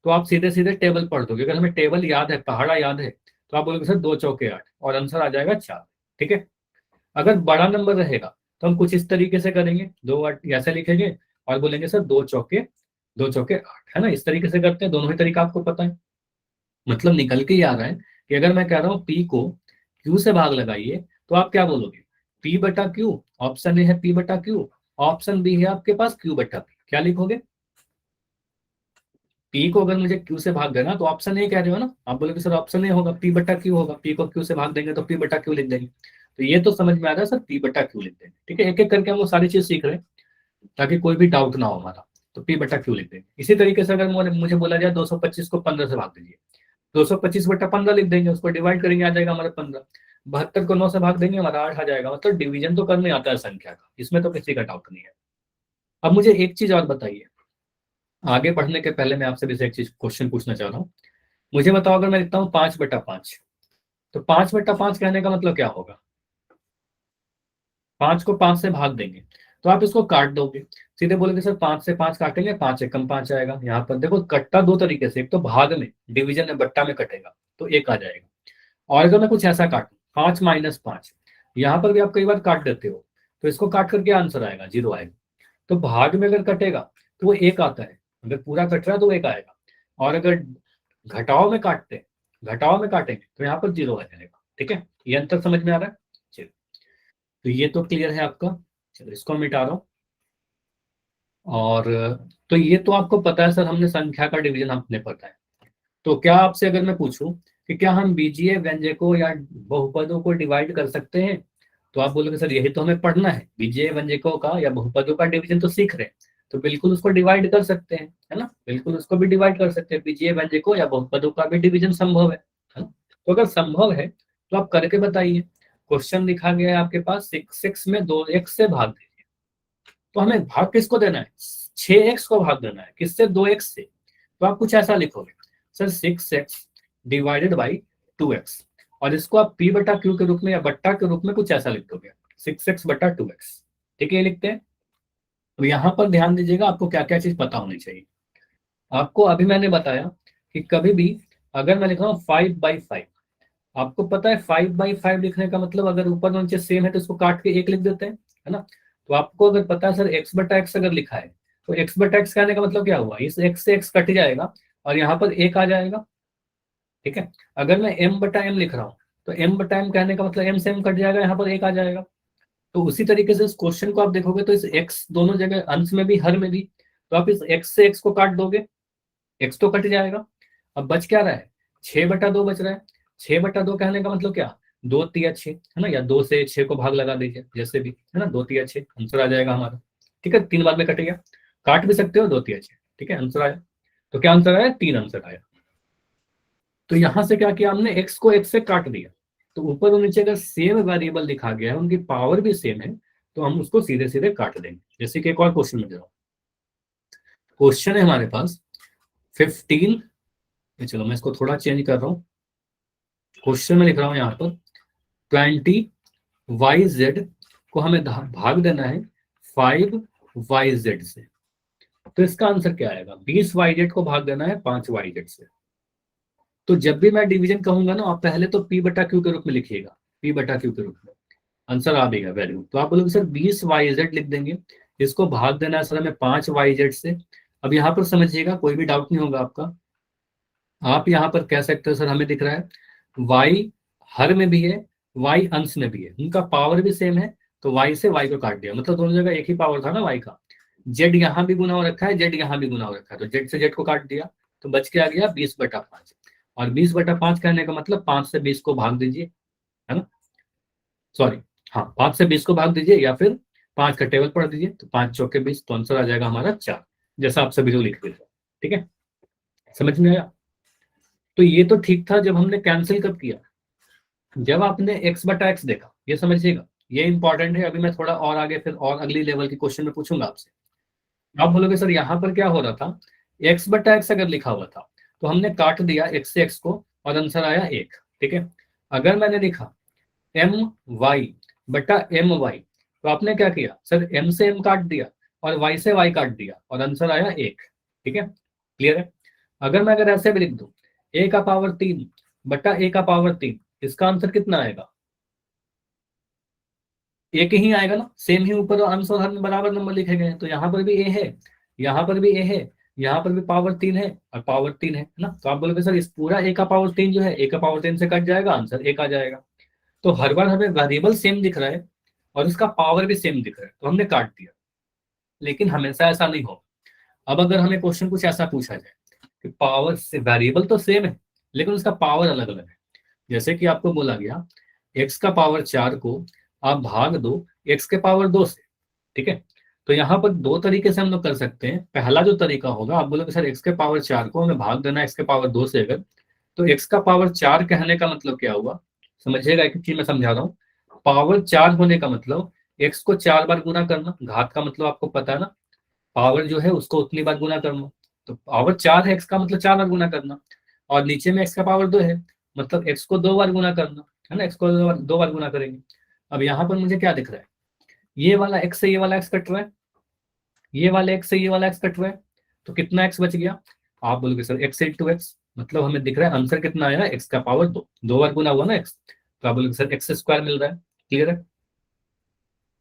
तो आप सीधे सीधे टेबल पढ़ दोगे, अगर हमें टेबल याद है, पहाड़ा याद है, तो आप बोलोगे सर 2 चौके 8 और आंसर आ जाएगा 4, ठीक है। अगर बड़ा नंबर रहेगा तो हम कुछ इस तरीके से करेंगे, 2 8 ऐसे लिखेंगे और बोलेंगे सर 2 चौके 8, है ना, इस तरीके से करते हैं, दोनों ही तरीका आपको पता है। मतलब निकल के ही आ रहा है कि अगर मैं कह रहा हूँ पी को क्यू से भाग लगाइए तो आप क्या बोलोगे, पी बटा क्यू, ऑप्शन ए है पी बटा क्यू, ऑप्शन बी है आपके पास क्यू बटा पी, क्या लिखोगे, पी को अगर मुझे क्यू से भाग देना तो ऑप्शन ए कह रहे हो ना, आप बोलोगे सर ऑप्शन ए होगा, पी बटा क्यू होगा, पी को क्यू से भाग देंगे तो पी बटा क्यू लिख देंगे। तो ये तो समझ में आ रहा है सर, पी बटा क्यू लिख देंगे, ठीक है, एक एक करके हम वो सारी चीज सीख रहे हैं ताकि कोई भी डाउट ना हो हमारा। तो पी बटा क्यू लिख देंगे। इसी तरीके से अगर मुझे बोला जाए 225 को 15 से भाग दीजिए, 225/15 लिख देंगे, उसको डिवाइड करेंगे आ जाएगा हमारा 15, 72 को 9 से भाग देंगे हमारा 8 आ जाएगा। मतलब डिवीजन तो करने आता है संख्या का, इसमें तो किसी का डाउट नहीं है। अब मुझे एक चीज और बताइए, आगे बढ़ने के पहले मैं आपसे भी एक चीज क्वेश्चन पूछना चाह रहा हूँ। मुझे बताओ अगर मैं लिखता हूँ 5/5, तो 5/5 कहने का मतलब क्या होगा, 5 को 5 से भाग देंगे तो आप इसको काट दोगे, सीधे बोलेंगे सर 5 से 5 काटेंगे, 5 एकम 5 आएगा। यहाँ पर देखो कट्टा दो तरीके से, एक तो भाग में, डिवीजन में बट्टा में कटेगा तो एक आ जाएगा, और अगर मैं कुछ ऐसा काटूं 5-5, यहाँ पर भी आप कई बार काट देते हो, तो इसको काट करके आंसर आएगा 0 आएगा। तो भाग में अगर कटेगा तो वो एक आता है, अगर पूरा कट रहा है तो एक आएगा, और अगर घटाव में घटाव में काटेंगे तो यहाँ पर 0 आ जाएगा, ठीक है, ये अंतर समझ में आ रहा है। चलिए, तो ये तो क्लियर है आपका, चलो इसको मिटा रहा हूँ। और तो ये तो आपको पता है सर, हमने संख्या का डिवीजन हमने पता है। तो क्या आपसे अगर मैं पूछूं कि क्या हम बीजीय व्यंजकों या बहुपदों को डिवाइड कर सकते हैं, तो आप बोलोगे सर यही तो हमें पढ़ना है, बीजीय व्यंजकों का या बहुपदों का डिवीजन तो सीख रहे हैं, तो बिल्कुल उसको डिवाइड कर सकते हैं, है ना, बिल्कुल उसको भी डिवाइड कर सकते हैं, बीजीय व्यंजकों या बहुपदों का भी डिवीजन संभव है ना? तो अगर संभव है तो आप करके बताइए। क्वेश्चन लिखा गया है आपके पास 6 में 2x से भाग दीजिए, तो हमें भाग किसको देना है, 6x को भाग देना है, किससे, 2x से। तो आप कुछ ऐसा लिखोगे sir 6x divided by 2x, और इसको आप p बटा क्यू के रूप में या बट्टा के रूप में कुछ ऐसा लिख दोगे, 6x/2x, ठीक है, ये लिखते हैं। तो यहाँ पर ध्यान दीजिएगा, आपको क्या क्या चीज पता होनी चाहिए। आपको अभी मैंने बताया कि कभी भी अगर मैं लिख रहा हूँ 5/5, आपको पता है 5/5 लिखने का मतलब अगर ऊपर और नीचे सेम है तो इसको काट के एक लिख देते हैं, है ना। तो आपको अगर पता है सर x/x अगर लिखा है तो x/x कहने का मतलब क्या हुआ, इस x से x कट जाएगा और यहाँ पर एक आ जाएगा, ठीक है। अगर मैं m/m लिख रहा हूँ तो m/m कहने का मतलब m से m कट जाएगा, यहाँ पर एक आ जाएगा। तो उसी तरीके से इस क्वेश्चन को आप देखोगे तो इस x दोनों जगह, अंश में भी हर में भी, तो आप इस x से x को काट दोगे, x तो कट जाएगा। अब बच क्या रहा है, 6/2 बच रहा है। 6/2 कहने का मतलब क्या, 2×3=6, है ना, या 2 से 6 को भाग लगा दीजिए जैसे भी, है ना, 2×3=6 आंसर आ जाएगा हमारा, ठीक है, 3 बार में कटेगा, काट भी सकते हो 2×3=6, ठीक है, आंसर आया। तो क्या आंसर आया, 3 आंसर आया। तो यहां से क्या किया हमने, x को x से काट दिया, तो ऊपर और नीचे अगर सेम वेरिएबल लिखा गया है, उनकी पावर भी सेम है, तो हम उसको सीधे सीधे काट देंगे। जैसे कि एक और क्वेश्चन में दे रहा हूं, क्वेश्चन है हमारे पास 15, चलो मैं इसको थोड़ा चेंज कर रहा हूँ, क्वेश्चन में लिख रहा हूँ यहाँ पर 20yz को हमें भाग देना है 5yz से, तो इसका आंसर क्या आएगा, 20yz को भाग देना है 5yz से, तो जब भी मैं डिवीजन कहूंगा ना, आप पहले तो पी बटा क्यू के रूप में लिखिएगा, पी बटा क्यू के रूप में, आंसर आ देगा वैल्यू। तो आप बोलोगे सर 20 YZ लिख देंगे, इसको भाग देना है सर हमें 5 YZ से। अब यहाँ पर समझिएगा, कोई भी डाउट नहीं होगा आपका। आप यहाँ पर कह सकते हो सर हमें दिख रहा है y हर में भी है, y अंश में भी है, उनका पावर भी सेम है, तो y से y को काट दिया, मतलब दोनों जगह एक ही पावर था ना y का। z यहाँ भी गुना हो रखा है, z यहाँ भी गुना हो रखा है, तो z से z को काट दिया, तो बच के आ गया 20/5। और 20/5 कहने का मतलब 5 से 20 को भाग दीजिए, है ना, सॉरी, हाँ 5 से 20 को भाग दीजिए या फिर 5 का टेबल पढ़ दीजिए, तो 5 चौके 20, तो आंसर आ जाएगा हमारा 4, जैसा आप सभी लोग लिख देते। ठीक है, समझ में आया। तो ये तो ठीक था, जब हमने कैंसिल कब किया, जब आपने x/x देखा, ये समझिएगा, ये इंपॉर्टेंट है। अभी मैं थोड़ा और आगे फिर और अगली लेवल के क्वेश्चन में पूछूंगा आपसे। आप बोलोगे सर यहाँ पर क्या हो रहा था, x/x अगर लिखा हुआ था तो हमने काट दिया x से x को और आंसर आया 1। ठीक है, अगर मैंने लिखा my/my, तो आपने क्या किया सर, m से m काट दिया और y से y काट दिया और आंसर आया 1। ठीक है, क्लियर है। अगर ऐसे भी लिख दूं a⁻3/a⁻3, इसका आंसर कितना आएगा, एक ही आएगा ना, सेम ही ऊपर और अंश और हर में बराबर नंबर लिखे गए हैं। तो यहाँ पर भी ए है, यहाँ पर भी ए है, यहाँ पर भी पावर 3 है और पावर 3 है ना। तो आप बोलोगे सर इस पूरा ए का पावर 3 जो है, ए का पावर 3 से कट जाएगा, आंसर 1 आ जाएगा। तो हर बार हमें वेरिएबल सेम दिख रहा है और इसका पावर भी सेम दिख रहा है, तो हमने काट दिया। लेकिन हमेशा ऐसा नहीं होगा। अब अगर हमें क्वेश्चन कुछ ऐसा पूछा जाए कि पावर से वेरिएबल तो सेम है लेकिन उसका पावर अलग अलग है, जैसे कि आपको बोला गया x का पावर 4 को आप भाग दो x के पावर 2 से। ठीक है, तो यहाँ पर दो तरीके से हम लोग कर सकते हैं। पहला जो तरीका होगा, आप बोलोगे सर x के पावर 4 को हमें भाग देना x के पावर 2 से, अगर तो x का पावर 4 कहने का मतलब क्या हुआ, समझिएगा, एक चीज मैं समझा रहा हूँ। पावर 4 होने का मतलब x को 4 बार गुना करना, घात का मतलब आपको पता है ना, पावर जो है उसको उतनी बार गुना करना। तो पावर 4 है x का मतलब 4 बार गुना करना, और नीचे में x का पावर 2 है मतलब x को 2 बार गुना करना, है ना, x को 2 बार गुना करेंगे। अब यहाँ पर मुझे क्या दिख रहा है, ये वाला x से ये वाला x कट रहा है, ये वाले x से ये वाला x कट रहा है, तो कितना x बच गया। आप बोलोगे सर x इंटू x, मतलब हमें दिख रहा है आंसर कितना आया ना, x का पावर 2, 2 बार गुना हुआ ना x, तो आप बोलोगे सर x² मिल रहा है। क्लियर है,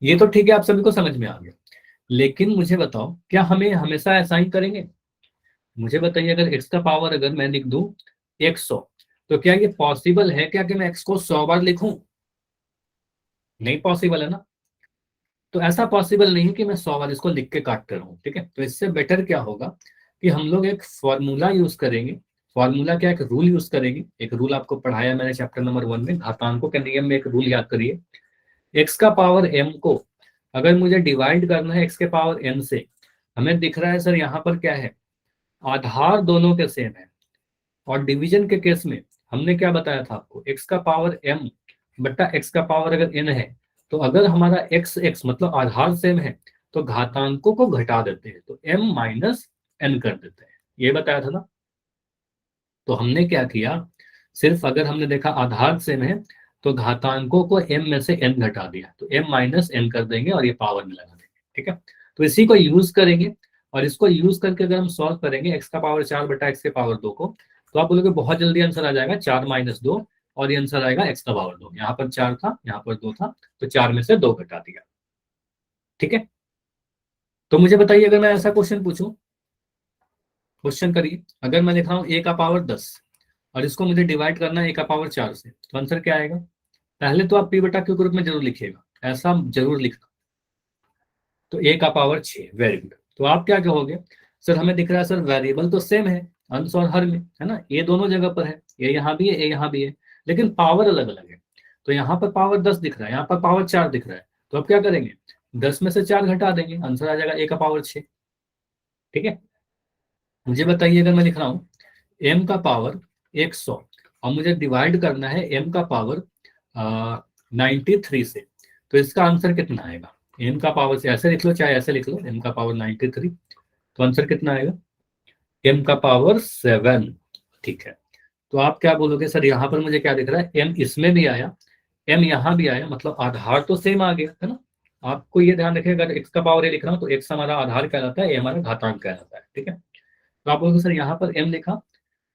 ये तो ठीक है, आप सभी को समझ में आ गया। लेकिन मुझे बताओ, क्या हमें हमेशा ऐसा ही करेंगे, मुझे बताइए, अगर x का पावर अगर मैं लिख दूं 100, तो क्या ये पॉसिबल है क्या कि मैं x को 100 बार लिखूं, नहीं पॉसिबल है ना। तो ऐसा पॉसिबल नहीं है कि मैं 100 बार इसको लिख के काटते रहूं। ठीक है, तो इससे बेटर क्या होगा कि हम लोग एक फॉर्मूला यूज करेंगे। फॉर्मूला क्या, एक रूल यूज करेंगे। एक रूल आपको पढ़ाया मैंने चैप्टर नंबर 1 में, घातांकों के नियम में एक रूल याद करिए। x का पावर m को अगर मुझे डिवाइड करना है x के पावर n से, हमें दिख रहा है सर यहाँ पर क्या है, आधार दोनों के सेम है। और डिवीजन के केस में हमने क्या बताया था आपको, x का पावर m बट्टा x का पावर अगर n है, तो अगर हमारा x मतलब आधार सेम है तो घातांकों को घटा देते हैं, तो m माइनस n कर देते हैं, ये बताया था ना। तो हमने क्या किया, सिर्फ अगर हमने देखा आधार सेम है तो घातांकों को m में से n घटा दिया, तो m माइनस n कर देंगे और ये पावर में लगा देंगे। ठीक है, तो इसी को यूज करेंगे और इसको यूज करके अगर हम सॉल्व करेंगे x का पावर 4 बटा x के पावर 2 को, तो आप बोलोगे बहुत जल्दी आंसर आ जाएगा 4 - 2, और ये आंसर आएगा x का पावर 2। यहाँ पर 4 था, यहाँ पर 2 था, तो 4 में से 2 घटा दिया। ठीक है, तो मुझे बताइए, अगर मैं ऐसा क्वेश्चन पूछूं, क्वेश्चन करिए, अगर मैं लिख रहा हूँ a का पावर 10 और इसको मुझे डिवाइड करना है a का पावर 4 से, तो आंसर क्या आएगा। पहले तो आप p बटा q के रूप में जरूर लिखिएगा, ऐसा जरूर लिखना। तो a का पावर 6, वेरी गुड। तो आप क्या कहोगे, सर हमें दिख रहा है सर वेरिएबल तो सेम है अंश और हर में, है ना, ये दोनों जगह पर है, ये यहाँ भी है, ये यहाँ भी है, लेकिन पावर अलग अलग है। तो यहाँ पर पावर 10 दिख रहा है, यहाँ पर पावर 4 दिख रहा है, तो अब क्या करेंगे, 10 में से 4 घटा देंगे, आंसर आ जाएगा a का पावर 6। ठीक है, मुझे बताइए, अगर मैं लिख रहा हूँ m का पावर 100 और मुझे डिवाइड करना है m का पावर 93 से, तो इसका आंसर कितना आएगा। m का पावर से ऐसे लिख लो चाहे ऐसे लिख लो, m का पावर 93, तो आंसर कितना आएगा, m का पावर 7। ठीक है, तो आप क्या बोलोगे, सर यहाँ पर मुझे क्या दिख रहा है, m इसमें भी आया, m यहाँ भी आया, मतलब आधार तो सेम आ गया, है ना। आपको ये ध्यान रखिएगा, अगर x का पावर a लिख रहा हूँ तो x हमारा आधार कहलाता है, a हमारा घातांक कहलाता है। ठीक है, तो आप बोलोगे सर यहाँ पर m लिखा,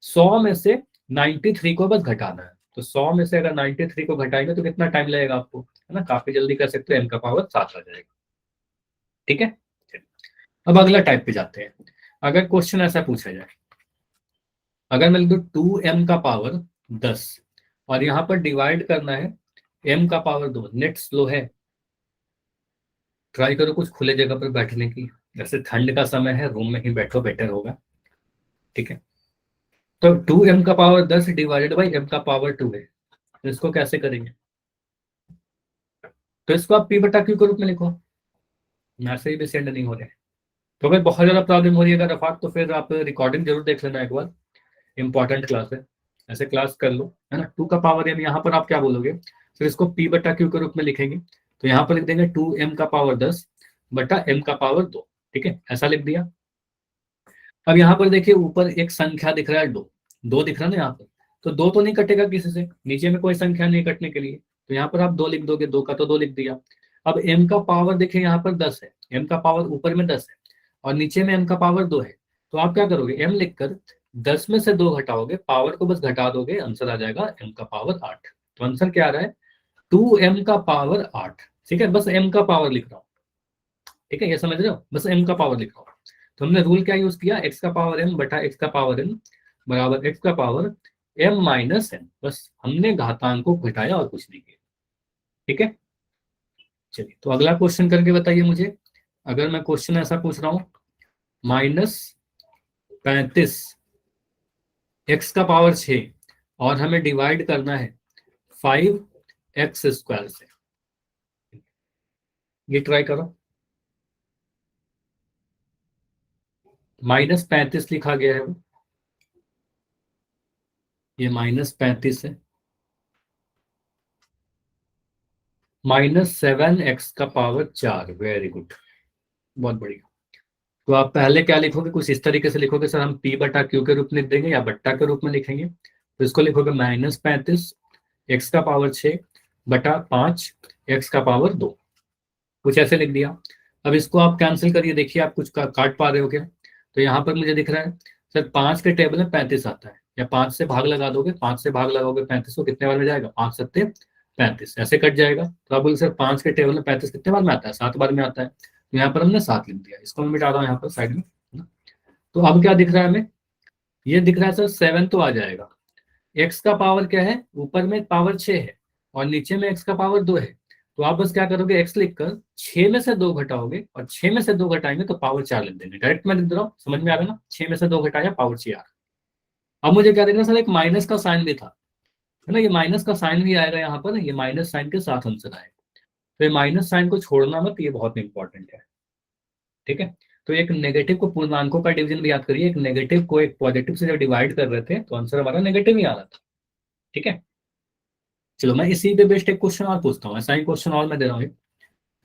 100 में से 93 को बस घटाना है। तो 100 में से अगर 93 को घटाएंगे तो कितना टाइम लगेगा आपको, है ना, काफी जल्दी कर सकते हो, m का पावर 7 आ जाएगा। ठीक है, अब अगला टाइप पे जाते हैं। अगर क्वेश्चन ऐसा पूछा जाए, अगर मैं लिख दूं 2m का पावर 10 और यहाँ पर डिवाइड करना है m का पावर 2, नेट स्लो है, ट्राई करो कुछ खुले जगह पर बैठने की, जैसे ठंड का समय है, रूम में ही बैठो, बेटर होगा। ठीक है, तो 2m का पावर 10 डिवाइडेड बाई m का पावर 2 है, तो इसको कैसे करेंगे? तो इसको आप p बटा q के रूप में लिखो, मैसेज भी सेंड नहीं हो रहे। तो अगर बहुत ज्यादा प्रॉब्लम हो रही है अगर रफाक, तो फिर आप रिकॉर्डिंग जरूर देख लेना एक बार, इंपॉर्टेंट क्लास है, ऐसे क्लास कर लो, है ना। 2 का पावर m, यहाँ पर आप क्या बोलोगे, फिर इसको p बटा q के रूप में लिखेंगे, तो यहाँ पर लिख देंगे 2m का पावर 10 बटा m का पावर 2। ठीक है, ऐसा लिख दिया। अब यहाँ पर देखिए ऊपर एक संख्या दिख रहा है, दो दिख रहा है ना यहाँ पर, तो दो तो नहीं कटेगा किसी से, नीचे में कोई संख्या नहीं कटने के लिए, तो यहाँ पर आप 2 लिख दोगे, 2 का तो 2 लिख दिया। अब m का पावर देखिए यहाँ पर 10 है, m का पावर ऊपर में 10 है और नीचे में m का पावर 2 है, तो आप क्या करोगे, m लिखकर 10 में से 2 घटाओगे, पावर को बस घटा दोगे, आंसर आ जाएगा m का पावर 8। तो आंसर क्या आ रहा है, 2m का पावर 8। ठीक है, बस m का पावर लिख रहा हूँ। ठीक है, ये समझ रहे हो, बस m का पावर लिख रहा हूँ। तो हमने रूल क्या यूज किया, x का पावर m बटा x का पावर n बराबर x का पावर m माइनस n, बस हमने घातांक को घटाया और कुछ नहीं किया। ठीक है, चलिए तो अगला क्वेश्चन करके बताइए मुझे। अगर मैं क्वेश्चन ऐसा पूछ रहा हूँ, -35 x का पावर 6 और हमें डिवाइड करना है 5x स्क्वायर से, ये ट्राई करो। -35 लिखा गया है वो, ये -35 है, -7x का पावर 4, वेरी गुड, बहुत बढ़िया। तो आप पहले क्या लिखोगे, कुछ इस तरीके से लिखोगे, सर हम p बटा q के रूप में लिख देंगे या बट्टा के रूप में लिखेंगे, तो इसको लिखोगे -35 x का पावर 6 बटा 5 x का पावर 2, कुछ ऐसे लिख दिया। अब इसको आप कैंसिल करिए, देखिए आप कुछ काट पा रहे हो क्या, तो यहाँ पर मुझे दिख रहा है सर 5 के टेबल में 35 आता है, या 5 से भाग लगा दोगे, 5 से भाग लगाओगे 35 को, कितने बार में जाएगा, 5 सत्ते 35, ऐसे कट जाएगा। तो आप बोले सर 5 के टेबल में 35 कितने बार में आता है, 7 बार में आता है, तो यहाँ पर हमने 7 लिख दिया, इसको मैं मिटा रहा हूँ यहाँ पर साइड में। तो अब क्या दिख रहा है हमें, ये दिख रहा है सर 7 तो आ जाएगा, एक्स का पावर क्या है, ऊपर में पावर 6 है और नीचे में एक्स का पावर 2 है, तो आप बस क्या करोगे, एक्स लिखकर 6 में से 2 घटाओगे और 6 में से 2 घटाएंगे तो पावर 4 लिख देंगे, डायरेक्ट मैं लिख दे रहा हूँ, समझ में आ रहा है ना, 6 में से 2 घटाया पावर 4। अब मुझे क्या देखना सर, एक माइनस का साइन भी था, है ना, ये माइनस का साइन भी आएगा यहाँ पर, ये माइनस साइन के साथ आंसर आएगा, तो ये माइनस साइन को छोड़ना मत, ये बहुत इंपॉर्टेंट है। ठीक है, तो एक नेगेटिव को पूर्णांकों का डिवीजन भी याद करिए, एक नेगेटिव को एक पॉजिटिव से जब डिवाइड कर रहे थे तो आंसर हमारा नेगेटिव ही आ रहा था। ठीक है, चलो मैं इसी पे बेस्ड एक क्वेश्चन और पूछता हूँ, ऐसा ही क्वेश्चन और मैं दे रहा हूँ।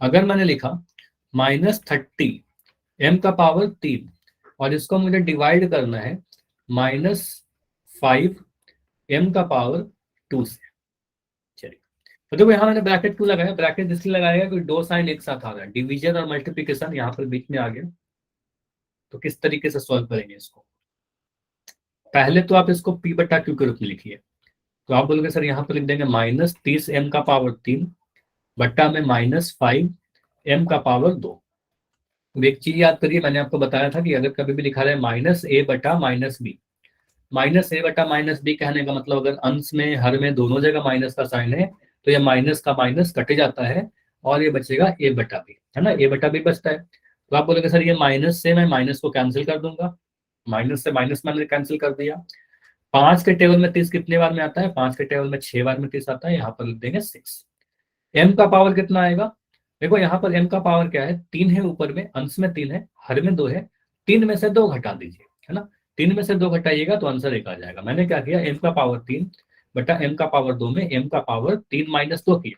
अगर मैंने लिखा -30 m का पावर 3 और इसको मुझे डिवाइड करना है -5 m का पावर 2 से, चलिए तो देखो यहाँ मैंने ब्रैकेट क्यों लगाया, ब्रैकेट इसलिए लगाया कि दो साइन एक साथ आ रहा है, डिवीजन और मल्टीप्लीकेशन यहाँ पर बीच में आ गया, तो किस तरीके से सॉल्व करेंगे इसको। पहले तो आप इसको p बटा q के रूप में लिखिए, तो आप बोलोगे सर यहाँ पर लिख देंगे -30 m का पावर 3 बट्टा में -5 m का पावर 2। अब एक चीज याद करिए, मैंने आपको बताया था कि अगर कभी भी लिखा रहे -a बटा -b, -a बटा -b कहने का मतलब अगर अंश में हर में दोनों जगह माइनस का साइन है तो ये माइनस का माइनस कट जाता है और ये बचेगा a बटा b, है ना, a बटा b बचता है। तो आप बोलोगे सर ये माइनस से मैं माइनस को कैंसिल कर दूंगा, माइनस से माइनस मैंने कैंसिल कर दिया। 5 के टेबल में 30 कितने बार में आता है, 5 के टेबल में 6 बार में 30 आता है, यहाँ पर लिख देंगे 6। m का पावर कितना आएगा, देखो यहाँ पर m का पावर क्या है, 3 है ऊपर में, अंश में 3 है, हर में 2 है, 3 में से 2 घटा दीजिए, है ना, 3 में से 2 घटाइएगा तो आंसर 1 आ जाएगा। मैंने क्या किया, m का पावर 3 बटा m का पावर 2 में m का पावर 3 माइनस 2 किया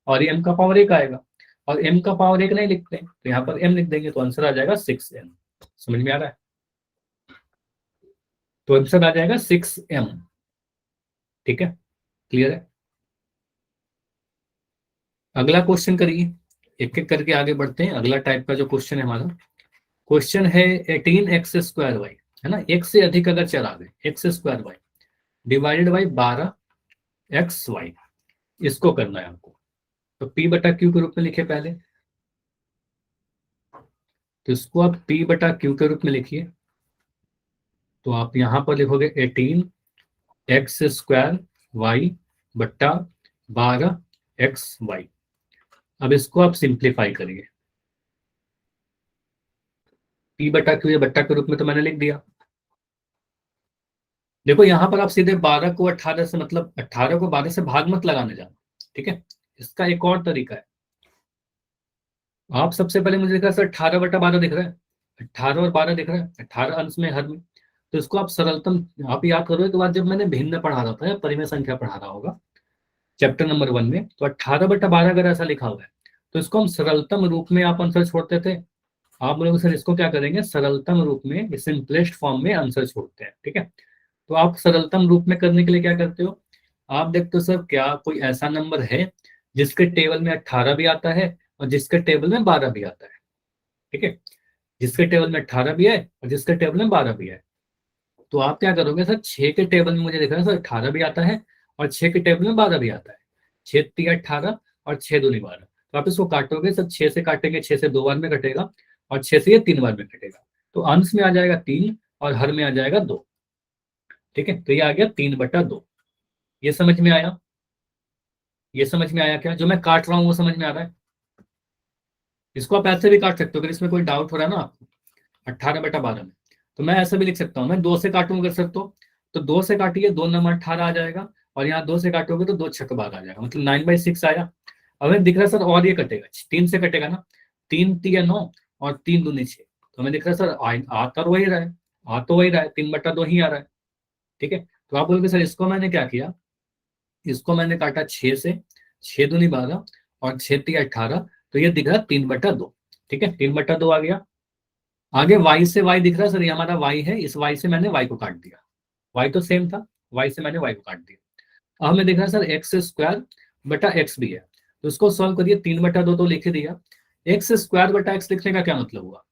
और ये m का पावर 1 आएगा, और m का पावर 1 नहीं लिखते तो यहाँ पर m लिख देंगे तो आंसर आ जाएगा 6m। समझ में आ रहा है, तो आंसर आ जाएगा 6m। ठीक है, क्लियर है। अगला क्वेश्चन करिए, एक एक करके आगे बढ़ते हैं। अगला टाइप का जो क्वेश्चन है हमारा, क्वेश्चन है 18x स्क्वायर वाई, है ना, एक से अधिक अगर चर आ गए, X square Y divided by 12xy, इसको करना है आपको। तो p बटा क्यू के रूप में लिखे पहले, तो इसको आप p बटा क्यू के रूप में लिखिए। तो आप यहां पर लिखोगे 18x² y बट्टा 12xy। अब इसको आप सिंप्लीफाई करिए। p बटा क्यू या बट्टा के रूप में तो मैंने लिख दिया। देखो यहां पर आप सीधे 12 को 18 से, मतलब 18 को 12 से भाग मत लगाने जाना, ठीक है। इसका एक और तरीका है। आप सबसे पहले मुझे दिख रहा है सर 18/12 दिख रहा है, 18 और 12 दिख रहा है, 18 अंश में हर में। तो इसको आप सरलतम, आप याद करो के बाद जब मैंने भिन्न पढ़ा रहा था या परिमेय संख्या पढ़ा रहा होगा चैप्टर नंबर 1 में, तो 18/12 अगर ऐसा लिखा हुआ है तो इसको हम सरलतम रूप में आप आंसर छोड़ते थे। आप लोग सर इसको क्या करेंगे, सरलतम रूप में, सिंपलेस्ट फॉर्म में आंसर छोड़ते हैं, ठीक है। तो आप सरलतम रूप में करने के लिए क्या करते हो, आप देखते हो सर क्या कोई ऐसा नंबर है जिसके टेबल में 18 भी आता है और जिसके टेबल में 12 भी आता है, ठीक है। जिसके टेबल में 18 भी है और जिसके टेबल में 12 भी है। तो आप क्या करोगे सर, 6 के टेबल में मुझे दिख रहा है सर 18 भी आता है और 6 के टेबल में 12 भी आता है। 6 3 18 और 6 दूनी 12। तो आप इसको काटोगे सर, 6 से काटेंगे, 6 से 2 बार में कटेगा और 6 से ये 3 बार में कटेगा। तो अंश में आ जाएगा 3 और हर में आ जाएगा 2, ठीक है। तो ये आ गया 3/2। ये समझ में आया? ये समझ में आया क्या? जो मैं काट रहा हूँ वो समझ में आ रहा है? इसको आप ऐसे भी काट सकते हो, अगर इसमें कोई डाउट हो रहा है ना आपको 18/12 में, तो मैं ऐसा भी लिख सकता हूँ, मैं 2 से काटूंगा सर, तो 2 से काटिए, 2 नंबर 18 आ जाएगा और यहाँ 2 से काटोगे तो 2 छक 12 आ जाएगा, मतलब 9/6 आया। अब हमें दिख रहा है सर और ये कटेगा, 3 से कटेगा ना, 3 3 9 और 3 दूनी 6। तो हमें दिख रहा है सर आ तो वही रहा है, आ तो वही रहा है, 3/2 ही आ रहा है, ठीक है। तो आप बोलोगे सर इसको मैंने क्या किया, इसको मैंने काटा 6 से, 6 दूनी 12 और 6 3 18, तो ये दिख रहा है 3/2, ठीक है। 3/2 आ गया। आगे y से y दिख रहा है सर, ये हमारा y है, इस y से मैंने y को काट दिया, y तो सेम था, y से मैंने y को काट दिया। अब हमें दिख रहा है सर x² बटा x भी है, तो इसको सॉल्व करिए। 3/2 तो लिख ही दिया। x² बटा x लिखने का क्या मतलब हुआ,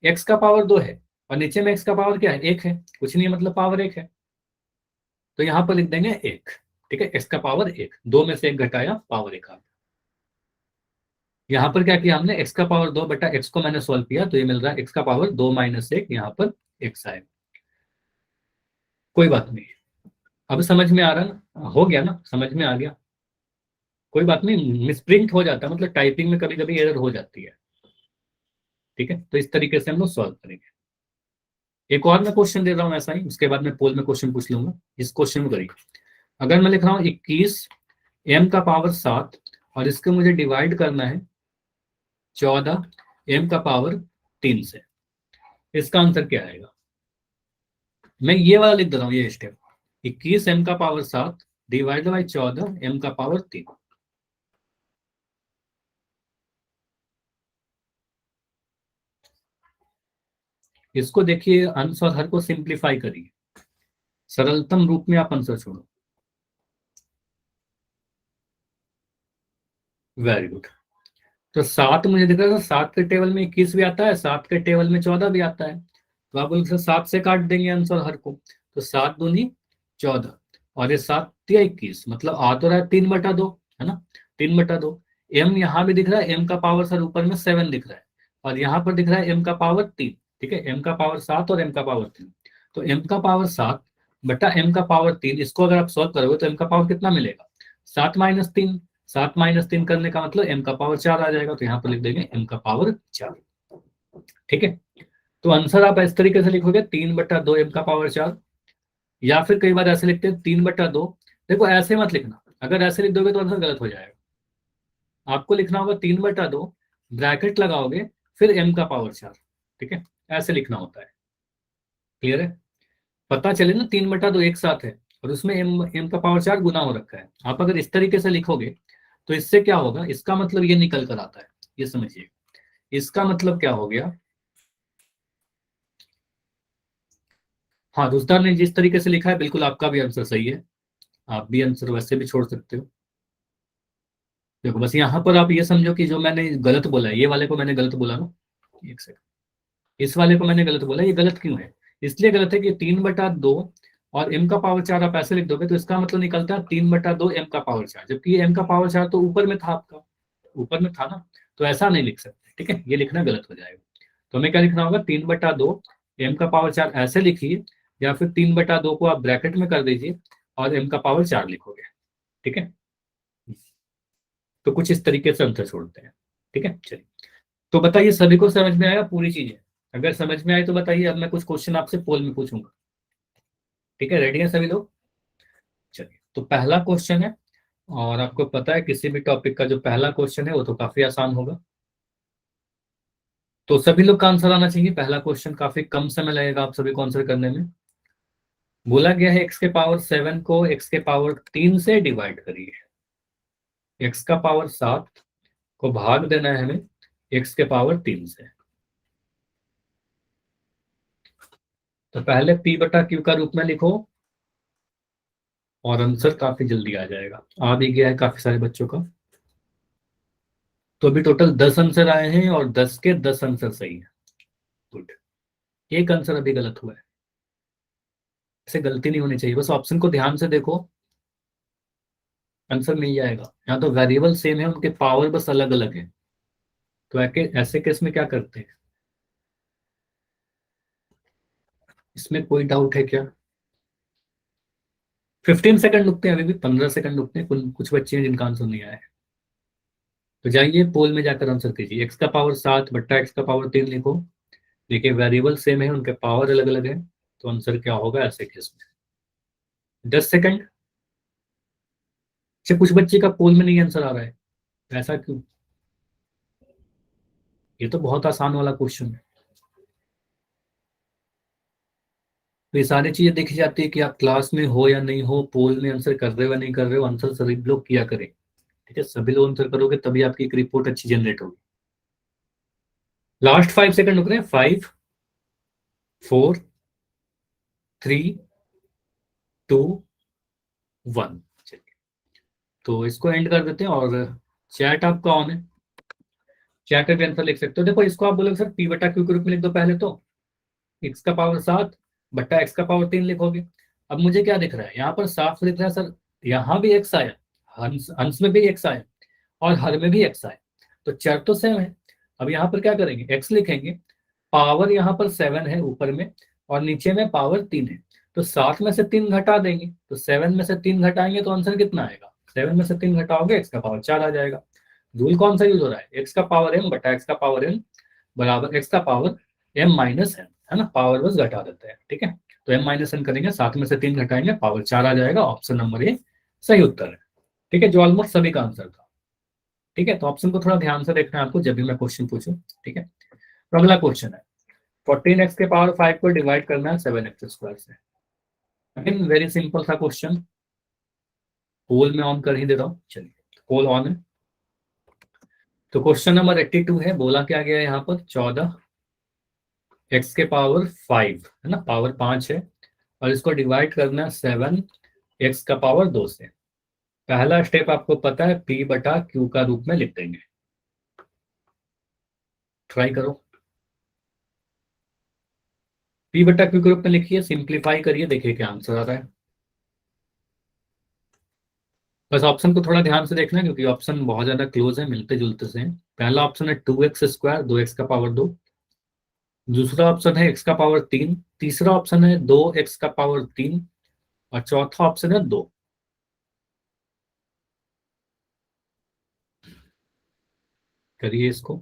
x का पावर 2 है और नीचे में x का पावर क्या है, 1 है, कुछ नहीं है, मतलब पावर 1 है। तो यहाँ पर लिख देंगे 1, ठीक है। x का पावर 1, 2 में से 1 घटाया, पावर 1 आ गया। यहाँ पर क्या किया हमने, x का पावर 2 बटा x को मैंने सॉल्व किया, तो ये मिल रहा है x का पावर 2 - 1, यहाँ पर x आएगा। कोई बात नहीं, अब समझ में आ रहा है ना, हो गया ना, समझ में आ गया। कोई बात नहीं, मिसप्रिंट हो जाता है, मतलब टाइपिंग में कभी कभी एरर हो जाती है, ठीक है। तो इस तरीके से हम लोग सॉल्व करेंगे। एक और मैं क्वेश्चन दे रहा हूँ ऐसा ही, उसके बाद मैं पोल में क्वेश्चन पूछ लूंगा। इस क्वेश्चन में करिए, अगर मैं लिख रहा हूँ 21 m का पावर 7 और इसको मुझे डिवाइड करना है 14 m का पावर 3 से, इसका आंसर क्या आएगा। मैं ये वाला लिख दे रहा हूँ, ये स्टेप, 21 m का पावर 7 डिवाइड बाई 14 m का पावर 3। इसको देखिए, अंश और हर को सिंप्लीफाई करिए, सरलतम रूप में आप आंसर छोड़ो। Very good. तो 7 मुझे दिख रहा है, 7 के टेबल में 21 भी आता है, 7 के टेबल में 14 भी आता है। तो आप बोल 7 से काट देंगे अंश और हर को, तो 7 दूनी 14 और ये 7 या 21, मतलब आ तो रहा है 3/2, है ना, 3/2। एम यहाँ भी दिख रहा है, एम का पावर सर ऊपर में 7 दिख रहा है और यहाँ पर दिख रहा है एम का पावर 3, ठीक है। एम का पावर 7 और एम का पावर 3, तो एम का पावर 7 बटा एम का पावर 3, इसको अगर आप सॉल्व करोगे तो एम का पावर कितना मिलेगा, 7 - 3। 7 - 3 करने का मतलब m का पावर 4 आ जाएगा, तो यहाँ पर लिख देंगे m का पावर 4, ठीक है। तो आंसर आप इस तरीके से लिखोगे 3/2 m का पावर 4, या फिर कई बार ऐसे लिखते हैं 3/2। देखो ऐसे मत लिखना, अगर ऐसे लिख दोगे तो आंसर गलत हो जाएगा। आपको लिखना होगा 3/2, ब्रैकेट लगाओगे, फिर m का पावर 4, ठीक है, ऐसे लिखना होता है। क्लियर है? पता चले ना 3/2 एक साथ है और उसमें m का पावर 4 गुना हो रखा है। आप अगर इस तरीके से लिखोगे तो इससे क्या होगा, इसका मतलब ये निकल कर आता है, ये समझिए। इसका मतलब क्या हो गया, हाँ दोस्तार ने जिस तरीके से लिखा है बिल्कुल आपका भी आंसर सही है, आप भी आंसर वैसे भी छोड़ सकते हो। देखो बस यहाँ पर आप ये समझो कि जो मैंने गलत बोला है, ये वाले को मैंने गलत बोला ना, एक सेकंड, इस वाले को मैंने गलत बोला, ये गलत क्यों है, इसलिए गलत है कि 3/2 और m का पावर 4 आप ऐसे लिख दोगे तो इसका मतलब निकलता है 3/2 m का पावर 4, जबकि ये m का पावर 4 तो ऊपर में था, आपका ऊपर में था ना, तो ऐसा नहीं लिख सकते, ठीक है, ये लिखना गलत हो जाएगा। तो हमें क्या लिखना होगा, 3/2 m का पावर 4 ऐसे लिखिए, या फिर 3/2 को आप ब्रैकेट में कर दीजिए और m का पावर 4 लिखोगे, ठीक है। तो कुछ इस तरीके से आंसर छोड़ते हैं, ठीक है। चलिए, तो बताइए सभी को समझ में आया पूरी चीजें? अगर समझ में आए तो बताइए, अब मैं कुछ क्वेश्चन आपसे पोल में पूछूंगा, ठीक है। रेडी हैं सभी लोग? चलिए, तो पहला क्वेश्चन है, और आपको पता है किसी भी टॉपिक का जो पहला क्वेश्चन है वो तो काफी आसान होगा, तो सभी लोग का आंसर आना चाहिए। पहला क्वेश्चन काफी कम समय लगेगा आप सभी को आंसर करने में। बोला गया है x के पावर 7 को x के पावर 3 से डिवाइड करिए। x का पावर 7 को भाग देना है हमें x के पावर 3 से। तो पहले p/q का रूप में लिखो, और आंसर काफी जल्दी आ जाएगा, आ भी गया है काफी सारे बच्चों का। तो अभी टोटल 10 आंसर आए हैं, और 10 के 10 आंसर सही है। गुड। एक आंसर अभी गलत हुआ है, ऐसे गलती नहीं होनी चाहिए, बस ऑप्शन को ध्यान से देखो, आंसर मिल जाएगा। यहाँ तो वेरिएबल सेम है, उनके पावर बस अलग अलग है। तो ऐसे केस में क्या करते हैं, इसमें कोई डाउट है क्या? 15 सेकंड रुकते हैं, अभी भी 15 सेकंड रुकते हैं, कुछ बच्चे हैं जिनका आंसर नहीं आया है। तो जाइए पोल में जाकर आंसर कीजिए, एक्स का पावर 7 बट्टा एक्स का पावर 3 लिखो। देखिए वेरिएबल सेम है, उनके पावर अलग अलग है, तो आंसर क्या होगा ऐसे केस में? 10 सेकंड। अच्छा, कुछ बच्चे का पोल में नहीं आंसर आ रहा है, ऐसा क्यों? ये तो बहुत आसान वाला क्वेश्चन है। तो ये सारी चीजें देखी जाती है कि आप क्लास में हो या नहीं हो, पोल में आंसर कर रहे हो या नहीं कर रहे हो, आंसर सभी लोग किया करें, ठीक है। सभी लोग आंसर करोगे तभी आपकी एक रिपोर्ट अच्छी जनरेट होगी। लास्ट 5 सेकंड रुक रहे हैं, 5, 4, 3, 2, 1। चलिए, तो इसको एंड कर देते हैं, और चैट आपका ऑन है, चैट पे भी आंसर लिख सकते हो। देखो इसको आप बोलोगे सर p/q के रूप में लिख दो पहले, तो एक्स का पावर 7 बट्टा एक्स का पावर 3 लिखोगे। अब मुझे क्या दिख रहा है, यहाँ पर साफ दिख रहा है सर, यहाँ भी एक्स आया, हंस हंस में भी एक्स आया, और हर में भी एक्स आया, तो चर तो सेम है। अब यहाँ पर क्या करेंगे, एक्स लिखेंगे, पावर यहाँ पर 7 है ऊपर में, और नीचे में पावर 3 है, तो 7 में से 3 घटा देंगे, तो 7 में से 3 घटाएंगे तो आंसर कितना आएगा, 7 में से 3 घटाओगे एक्स का पावर 4 आ जाएगा। रूल कौन सा यूज हो रहा है, एक्स का पावर m बटा एक्स का पावर n बराबर एक्स का पावर m माइनस n, है ना, पावर बस घटा देते हैं, ठीक है। तो m माइनस n करेंगे, 7 में से 3 घटाएंगे, पावर 4 आ जाएगा। ऑप्शन नंबर ए सही उत्तर है, ठीक है, जो ऑलमोस्ट सभी का आंसर था, ठीक है। तो ऑप्शन को थोड़ा ध्यान से देखना है आपको जब भी मैं क्वेश्चन पूछूं, ठीक है। तो अगला क्वेश्चन है, 14x के पावर 5 को डिवाइड करना है 7x² से। अगेन वेरी सिंपल सा क्वेश्चन, पोल में ऑन कर ही दे रहा हूँ, चलिए पोल ऑन है। तो क्वेश्चन नंबर 82 है, बोला क्या गया है यहाँ पर, 14x के पावर 5 है ना, पावर 5 है, और इसको डिवाइड करना है 7x का पावर 2 से। पहला स्टेप आपको पता है, p/q का रूप में लिख देंगे। ट्राई करो, p/q के रूप में लिखिए, सिंप्लीफाई करिए, देखिए क्या आंसर आ रहा है। बस ऑप्शन को थोड़ा ध्यान से देखना है, क्योंकि ऑप्शन बहुत ज्यादा क्लोज है, मिलते जुलते से हैं। पहला ऑप्शन है 2x², 2x का पावर 2। दूसरा ऑप्शन है x का पावर 3। तीसरा ऑप्शन है 2x का पावर 3। और चौथा ऑप्शन है 2। करिए इसको।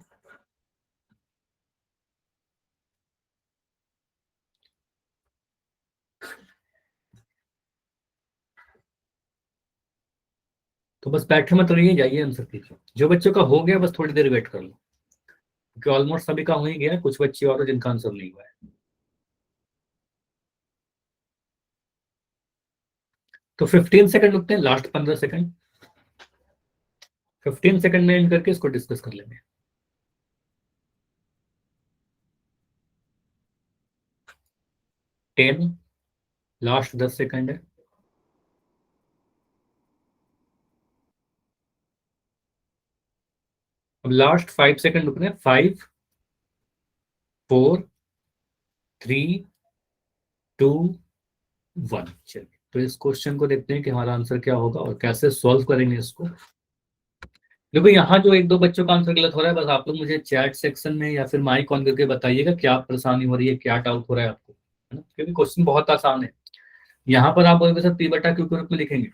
तो बस बैठे मत रहिए, जाइए आंसर कीजिए। जो बच्चों का हो गया बस थोड़ी देर वेट कर लो, क्योंकि ऑलमोस्ट सभी का हो ही गया है, कुछ बच्चे और हैं जिनका आंसर नहीं हुआ है। तो 15 सेकंड रुकते हैं, लास्ट 15 सेकंड, 15 सेकंड में एंड करके इसको डिस्कस कर लेंगे। 10, लास्ट 10 सेकंड है। अब लास्ट 5 सेकंड रुकने हैं, 5, 4, 3, 2, 1। चलिए, तो इस क्वेश्चन को देखते हैं कि हमारा आंसर क्या होगा और कैसे सॉल्व करेंगे इसको। देखो यहाँ जो एक दो बच्चों का आंसर गलत हो रहा है, बस आप लोग मुझे चैट सेक्शन में या फिर माइक ऑन करके बताइएगा क्या परेशानी हो रही है, क्या डाउट हो रहा है आपको, है ना, क्योंकि क्वेश्चन बहुत आसान है। यहाँ पर आप बोलोगे सर पी बटा क्यू के रूप में लिखेंगे,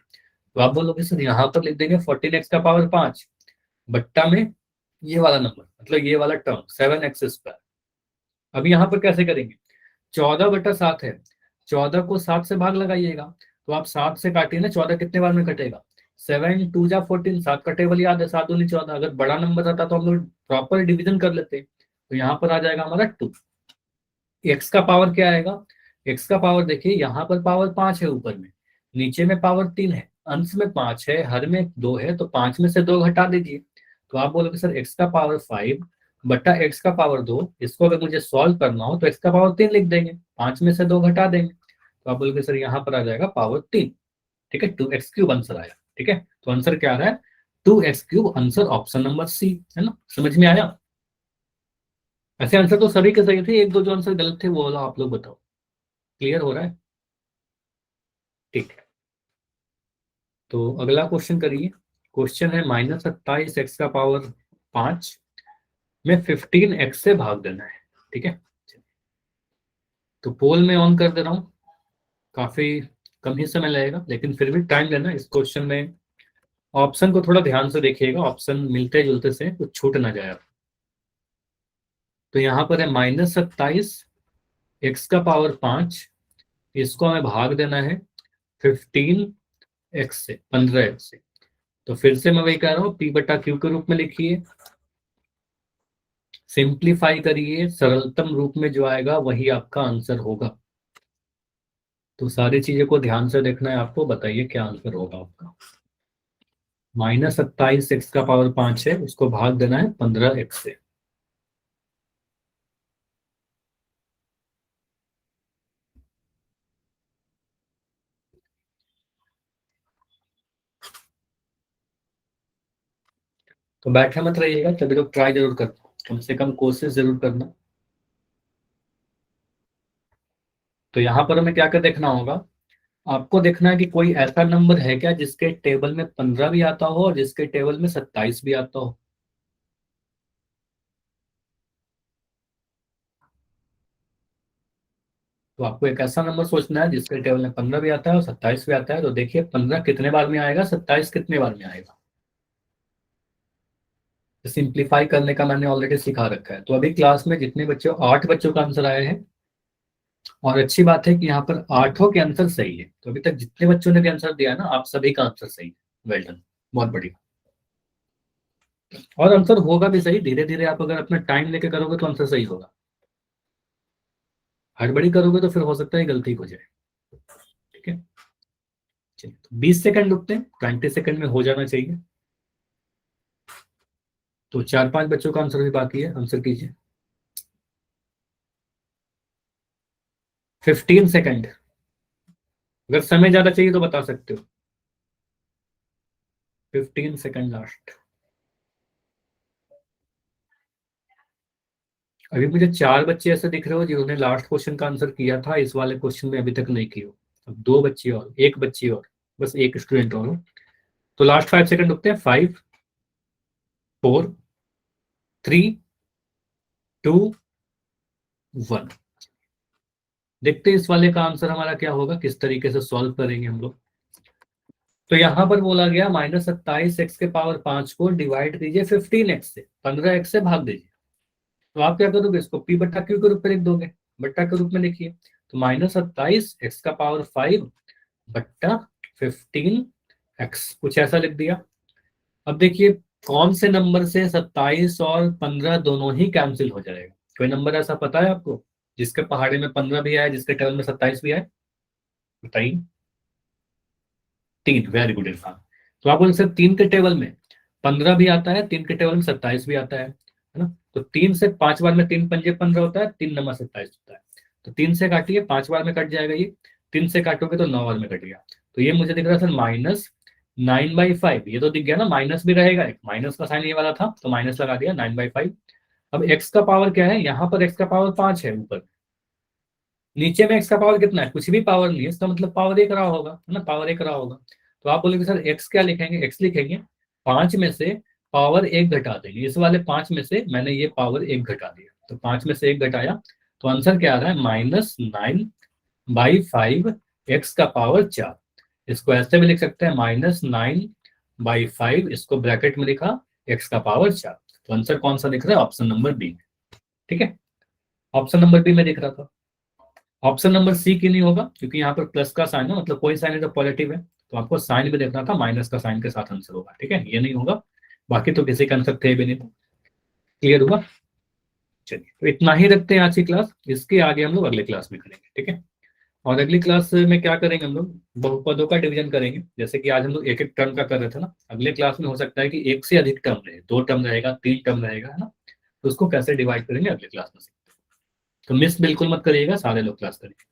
तो आप बोलोगे सर यहाँ पर लिख देंगे 14x का पावर 5 बट्टा में ये वाला नंबर, मतलब ये वाला टर्म 7x²। अब यहाँ पर कैसे करेंगे, 14/7 है, 14 को 7 से भाग लगाइएगा, तो आप 7 से काटिए ना, 14 कितने बार में कटेगा, 7×2 = 14, 7 का टेबल याद है, 7×2 = 14। अगर बड़ा नंबर रहता तो हम लोग प्रॉपर डिवीजन कर लेते, तो यहाँ पर आ जाएगा हमारा 2। एक्स का पावर क्या आएगा, एक्स का पावर देखिए यहाँ पर पावर 5 है ऊपर में, नीचे में पावर 3 है, अंश में 5 है, हर में 2 है, तो 5 में से 2 घटा दीजिए, तो आप बोलोगे सर एक्स का पावर 5 बटा एक्स का पावर 2। इसको अगर मुझे सॉल्व करना हो तो एक्स का पावर 3 लिख देंगे, 5 में से 2 घटा देंगे, तो आप बोलोगे सर यहाँ पर आ जाएगा पावर 3। ठीक है, 2x³ आंसर आया। ठीक है, तो आंसर क्या आ रहा है, 2x³, answer option number C, है ना, समझ में आया। ऐसे आंसर तो सभी के सही थे, एक दो जो आंसर गलत थे वो वाला आप लोग बताओ। क्लियर हो रहा है, ठीक है। तो अगला क्वेश्चन करिए। क्वेश्चन है -27x का पावर 5 में 15x से भाग देना है। ठीक है, तो पोल में ऑन कर दे रहा हूं, काफी कम ही समय लगेगा लेकिन फिर भी टाइम लेना इस क्वेश्चन में। ऑप्शन को थोड़ा ध्यान से देखिएगा, ऑप्शन मिलते जुलते से कुछ छूट ना जाए। तो यहाँ पर है -27x का पावर 5, इसको हमें भाग देना है 15x से, 15x से। तो फिर से मैं वही कह रहा हूँ, p बटा क्यू के रूप में लिखिए, सिंप्लीफाई करिए, सरलतम रूप में जो आएगा वही आपका आंसर होगा। तो सारी चीजें को ध्यान से देखना है आपको, बताइए क्या आंसर होगा आपका। -27x का पावर 5 है, उसको भाग देना है 15x से। तो बैठे मत रहिएगा, सभी लोग ट्राई जरूर करना, कम से कम कोशिश जरूर करना। तो यहाँ पर हमें क्या क्या देखना होगा, आपको देखना है कि कोई ऐसा नंबर है क्या जिसके टेबल में 15 भी आता हो और जिसके टेबल में 27 भी आता हो। तो आपको एक ऐसा नंबर सोचना है जिसके टेबल में 15 भी आता है और 27 भी आता है। तो देखिए 15 कितने बार में आएगा, 27 कितने बार में आएगा। तो सिंप्लीफाई करने का मैंने ऑलरेडी सिखा रखा है। तो अभी क्लास में जितने बच्चे, 8 बच्चों का आंसर आया है, और अच्छी बात है कि यहाँ पर 8 के आंसर सही है। तो अभी तक जितने बच्चों ने भी आंसर दिया है ना, आप सभी का आंसर सही है। वेल डन, बहुत बढ़िया। और आंसर होगा भी सही, धीरे धीरे आप अगर अपना टाइम लेके करोगे तो आंसर सही होगा। हड़बड़ी करोगे तो फिर हो सकता है गलती हो जाए। ठीक है, चलिए तो 20 सेकंड रुकते हैं, 20 सेकंड में हो जाना चाहिए। तो 4-5 बच्चों का आंसर भी बाकी है, आंसर कीजिए। 15 सेकंड, अगर समय ज्यादा चाहिए तो बता सकते हो। 15 सेकंड लास्ट। अभी मुझे 4 बच्चे ऐसे दिख रहे हो जिन्होंने लास्ट क्वेश्चन का आंसर किया था, इस वाले क्वेश्चन में अभी तक नहीं किया हो। अब 2 बच्चे और, एक बच्ची और, बस एक स्टूडेंट और हो। तो लास्ट 5 सेकंड रुकते हैं। 5, 4, 3, 2, 1। देखते हैं इस वाले का आंसर हमारा क्या होगा, किस तरीके से सॉल्व करेंगे हम लोग। तो यहाँ पर बोला गया -27x के पावर 5 को डिवाइड कीजिए 15x से, 15x से भाग दीजिए। तो आप क्या करोगे, इसको p बट्टा क्यू के रूप में लिख दोगे, बट्टा के रूप में लिखिए। तो -27x का पावर 5 बट्टा 15x, कुछ ऐसा लिख दिया। अब देखिए कौन से नंबर से 27 और 15 दोनों ही कैंसिल हो जाएगा। कोई नंबर ऐसा पता है आपको जिसके पहाड़े में 15 भी आए, जिसके टेबल में 27 भी आए, बताइए। 3, वेरी गुड इरफान। तो आप बोल सकते 3 के टेबल में 15 भी आता है, 3 के टेबल में 27 भी आता है ना। तो 3 से 5 बार में 3 पंजे 15 होता है, 3 नंबर 27 होता है। तो 3 से काटिए, 5 बार में कट जाएगा ये, 3 से काटोगे तो 9 बार में कट गया। तो ये मुझे दिख रहा है सर -9/5, ये तो दिख गया ना, माइनस भी रहेगा, एक माइनस का साइन ये वाला था तो माइनस लगा दिया 9/5। अब एक्स का पावर क्या है, यहाँ पर एक्स का पावर 5 है ऊपर, नीचे में x का पावर कितना है, कुछ भी पावर नहीं है, इसका मतलब पावर एक रहा होगा, है ना, पावर एक रहा होगा। तो आप बोलोगे सर x क्या लिखेंगे, x लिखेंगे 5 में से पावर एक घटा देंगे, इस वाले 5 में से मैंने ये पावर एक घटा दिया, तो 5 में से एक घटाया, तो आंसर क्या आ रहा है, -9/5 x का पावर 4। इसको ऐसे भी लिख सकते हैं -9/5, इसको ब्रैकेट में लिखा x का पावर 4। तो आंसर कौन सा दिख रहा है, ऑप्शन नंबर बी। ठीक है, ऑप्शन नंबर बी में दिख रहा था। ऑप्शन नंबर सी की नहीं होगा, क्योंकि यहाँ पर प्लस का साइन है, मतलब कोई साइन है तो पॉजिटिव है, तो आपको साइन भी देखना था, माइनस का साइन के साथ आंसर होगा। ठीक है, ये नहीं होगा, बाकी तो किसी का आंसर थे भी नहीं। क्लियर हुआ? चलिए, तो इतना ही रखते हैं आज की क्लास, इसके आगे हम लोग अगले क्लास में करेंगे। ठीक है, और अगली क्लास में क्या करेंगे, हम लोग बहुपदों का डिवीजन करेंगे। जैसे कि आज हम लोग एक एक टर्म का कर रहे थे ना, अगले क्लास में हो सकता है कि एक से अधिक टर्म रहे, 2 टर्म रहेगा, 3 टर्म रहेगा, है ना, तो उसको कैसे डिवाइड करेंगे अगले क्लास में। तो मिस बिल्कुल मत करिएगा, सारे लोग क्लास करेंगे।